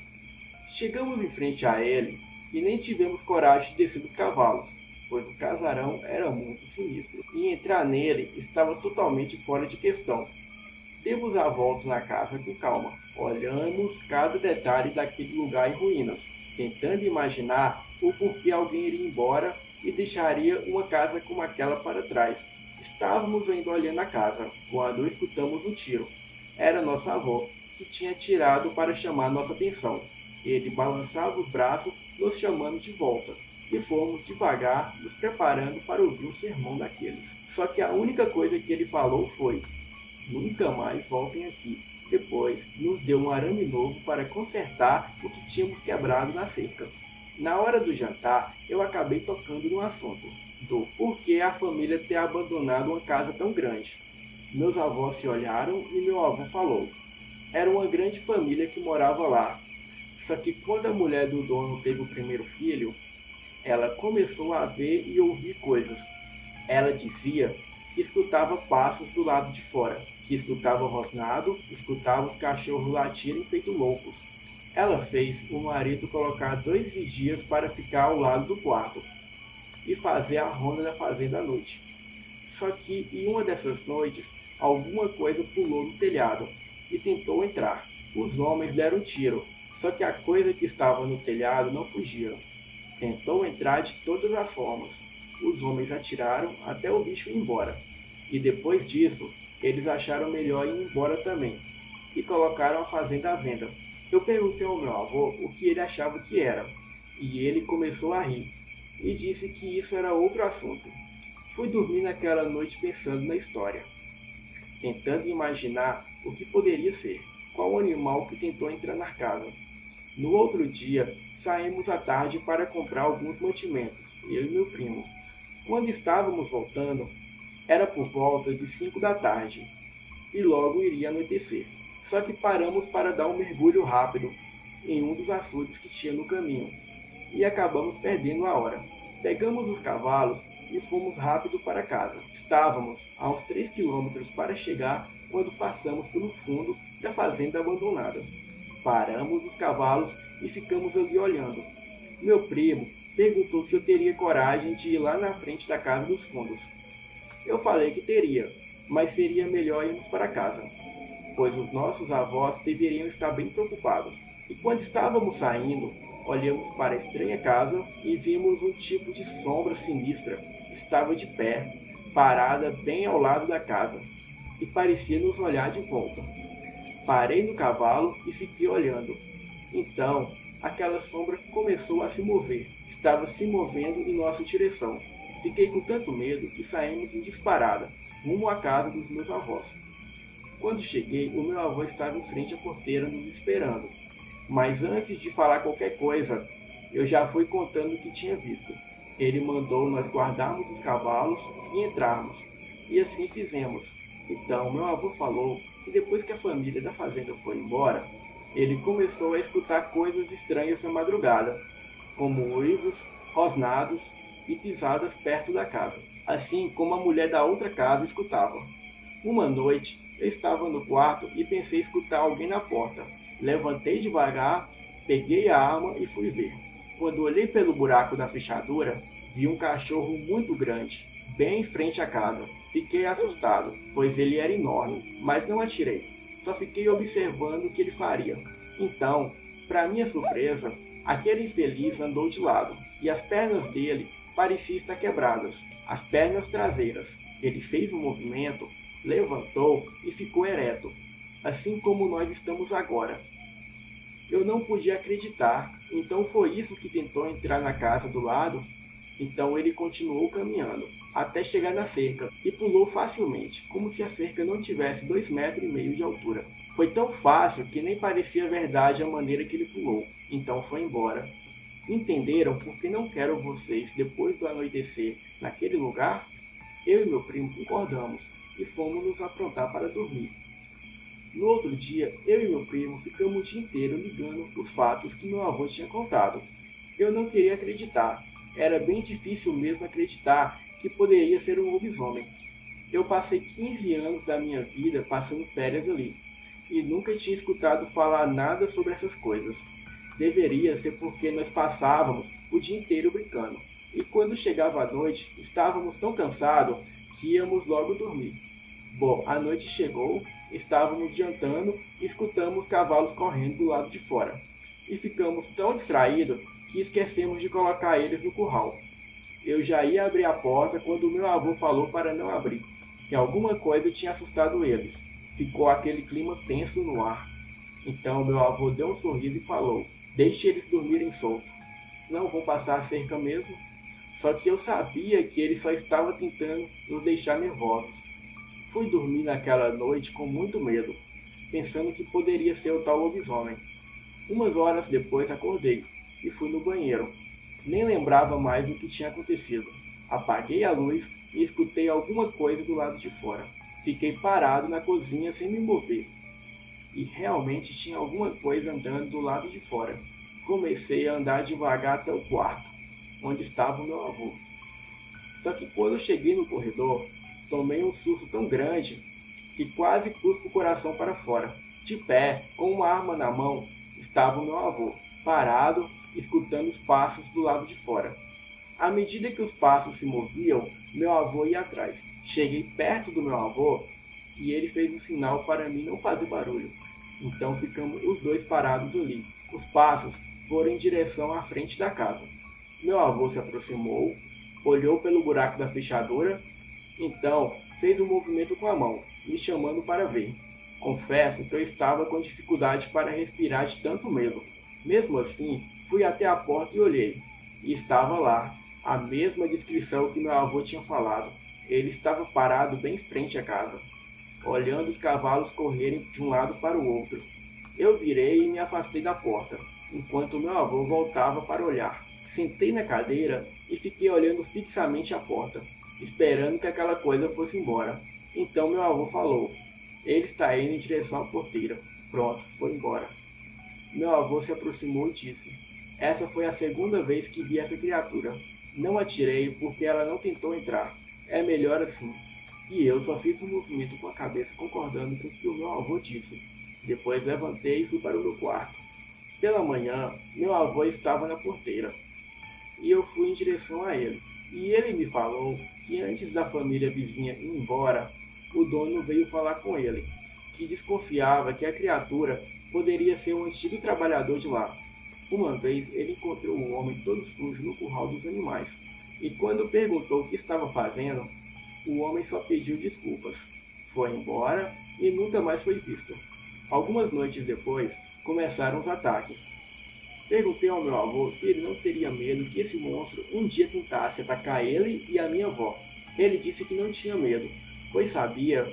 Chegamos em frente a ele e nem tivemos coragem de descer dos cavalos, pois o casarão era muito sinistro, e entrar nele estava totalmente fora de questão. Demos a volta na casa com calma, olhamos cada detalhe daquele lugar em ruínas, tentando imaginar o porquê alguém iria embora e deixaria uma casa como aquela para trás. Estávamos ainda olhando a casa, quando escutamos um tiro. Era nosso avô, que tinha atirado para chamar nossa atenção. Ele balançava os braços, nos chamando de volta, e fomos devagar, nos preparando para ouvir um sermão daqueles. Só que a única coisa que ele falou foi: "Nunca mais voltem aqui." Depois, nos deu um arame novo para consertar o que tínhamos quebrado na cerca. Na hora do jantar, eu acabei tocando no assunto do porquê a família ter abandonado uma casa tão grande. Meus avós se olharam e meu avô falou: era uma grande família que morava lá. Só que quando a mulher do dono teve o primeiro filho, ela começou a ver e ouvir coisas. Ela dizia que escutava passos do lado de fora, que escutava rosnado, escutava os cachorros latirem feito loucos. Ela fez o marido colocar 2 vigias para ficar ao lado do quarto e fazer a ronda da fazenda à noite. Só que em uma dessas noites, alguma coisa pulou no telhado e tentou entrar. Os homens deram um tiro, só que a coisa que estava no telhado não fugia. Tentou entrar de todas as formas. Os homens atiraram até o bicho ir embora. E depois disso, eles acharam melhor ir embora também, e colocaram a fazenda à venda. Eu perguntei ao meu avô o que ele achava que era, e ele começou a rir, e disse que isso era outro assunto. Fui dormir naquela noite pensando na história, tentando imaginar o que poderia ser, qual animal que tentou entrar na casa. No outro dia, saímos à tarde para comprar alguns mantimentos, eu e meu primo. Quando estávamos voltando, era por volta de 5 da tarde, e logo iria anoitecer. Só que paramos para dar um mergulho rápido em um dos açudes que tinha no caminho, e acabamos perdendo a hora. Pegamos os cavalos e fomos rápido para casa. Estávamos a uns 3 quilômetros para chegar quando passamos pelo fundo da fazenda abandonada. Paramos os cavalos e ficamos ali olhando. Meu primo perguntou se eu teria coragem de ir lá na frente da casa dos fundos. Eu falei que teria, mas seria melhor irmos para casa, pois os nossos avós deveriam estar bem preocupados. E quando estávamos saindo, olhamos para a estranha casa e vimos um tipo de sombra sinistra. Estava de pé, parada bem ao lado da casa, e parecia nos olhar de volta. Parei no cavalo e fiquei olhando. Então, aquela sombra começou a se mover. Estava se movendo em nossa direção. Fiquei com tanto medo que saímos em disparada, rumo à casa dos meus avós. Quando cheguei, o meu avô estava em frente à porteira nos esperando. Mas antes de falar qualquer coisa, eu já fui contando o que tinha visto. Ele mandou nós guardarmos os cavalos e entrarmos. E assim fizemos. Então, meu avô falou que depois que a família da fazenda foi embora, ele começou a escutar coisas estranhas na madrugada, como uivos, rosnados e pisadas perto da casa, assim como a mulher da outra casa escutava. Uma noite, eu estava no quarto e pensei escutar alguém na porta. Levantei devagar, peguei a arma e fui ver. Quando olhei pelo buraco da fechadura, vi um cachorro muito grande, bem em frente à casa. Fiquei assustado, pois ele era enorme, mas não atirei. Só fiquei observando o que ele faria. Então, para minha surpresa, aquele infeliz andou de lado, e as pernas dele pareciam estar quebradas, as pernas traseiras. Ele fez um movimento, levantou e ficou ereto, assim como nós estamos agora. Eu não podia acreditar, então foi isso que tentou entrar na casa do lado? Então ele continuou caminhando, até chegar na cerca, e pulou facilmente, como se a cerca não tivesse 2,5 metros de altura. Foi tão fácil que nem parecia verdade a maneira que ele pulou, então foi embora. Entenderam por que não quero vocês depois do anoitecer naquele lugar? Eu e meu primo concordamos, e fomos nos aprontar para dormir. No outro dia, eu e meu primo ficamos o dia inteiro ligando os fatos que meu avô tinha contado. Eu não queria acreditar. Era bem difícil mesmo acreditar que poderia ser um lobisomem. Eu passei 15 anos da minha vida passando férias ali, e nunca tinha escutado falar nada sobre essas coisas. Deveria ser porque nós passávamos o dia inteiro brincando, e quando chegava a noite, estávamos tão cansados que íamos logo dormir. Bom, a noite chegou, estávamos jantando e escutamos cavalos correndo do lado de fora. E ficamos tão distraídos que esquecemos de colocar eles no curral. Eu já ia abrir a porta quando meu avô falou para não abrir, que alguma coisa tinha assustado eles. Ficou aquele clima tenso no ar. Então meu avô deu um sorriso e falou: "Deixe eles dormirem solto. Não vão passar a cerca mesmo?" Só que eu sabia que ele só estava tentando nos deixar nervosos. Fui dormir naquela noite com muito medo, pensando que poderia ser o tal lobisomem. Umas horas depois acordei e fui no banheiro. Nem lembrava mais do que tinha acontecido. Apaguei a luz e escutei alguma coisa do lado de fora. Fiquei parado na cozinha sem me mover. E realmente tinha alguma coisa andando do lado de fora. Comecei a andar devagar até o quarto, onde estava o meu avô. Só que quando eu cheguei no corredor, tomei um susto tão grande que quase cuspo o coração para fora. De pé, com uma arma na mão, estava o meu avô, parado, escutando os passos do lado de fora. À medida que os passos se moviam, meu avô ia atrás. Cheguei perto do meu avô e ele fez um sinal para mim não fazer barulho. Então ficamos os dois parados ali. Os passos foram em direção à frente da casa. Meu avô se aproximou, olhou pelo buraco da fechadura, então fez um movimento com a mão, me chamando para ver. Confesso que eu estava com dificuldade para respirar de tanto medo. Mesmo assim, fui até a porta e olhei. E estava lá, a mesma descrição que meu avô tinha falado. Ele estava parado bem em frente à casa, olhando os cavalos correrem de um lado para o outro. Eu virei e me afastei da porta, enquanto meu avô voltava para olhar. Sentei na cadeira e fiquei olhando fixamente a porta, esperando que aquela coisa fosse embora. Então meu avô falou: "Ele está indo em direção à porteira." Pronto, foi embora. Meu avô se aproximou e disse: "Essa foi a segunda vez que vi essa criatura. Não atirei porque ela não tentou entrar. É melhor assim." E eu só fiz um movimento com a cabeça concordando com o que o meu avô disse. Depois levantei e fui para o meu quarto. Pela manhã, meu avô estava na porteira e eu fui em direção a ele. E ele me falou que antes da família vizinha ir embora, o dono veio falar com ele, que desconfiava que a criatura poderia ser um antigo trabalhador de lá. Uma vez ele encontrou um homem todo sujo no curral dos animais, e quando perguntou o que estava fazendo, o homem só pediu desculpas, foi embora e nunca mais foi visto. Algumas noites depois, começaram os ataques. Perguntei ao meu avô se ele não teria medo que esse monstro um dia tentasse atacar ele e a minha avó. Ele disse que não tinha medo, pois sabia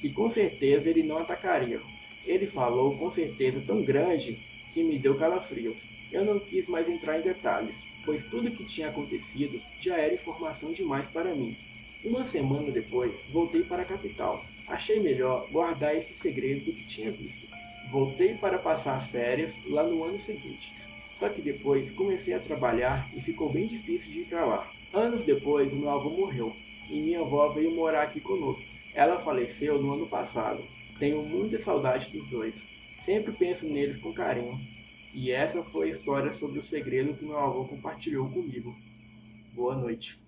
que com certeza ele não atacaria. Ele falou com certeza tão grande que me deu calafrios. Eu não quis mais entrar em detalhes, pois tudo o que tinha acontecido já era informação demais para mim. Uma semana depois, voltei para a capital. Achei melhor guardar esse segredo do que tinha visto. Voltei para passar as férias lá no ano seguinte. Só que depois comecei a trabalhar e ficou bem difícil de ir para lá. Anos depois, o meu avô morreu e minha avó veio morar aqui conosco. Ela faleceu no ano passado. Tenho muita saudade dos dois. Sempre penso neles com carinho. E essa foi a história sobre o segredo que meu avô compartilhou comigo. Boa noite.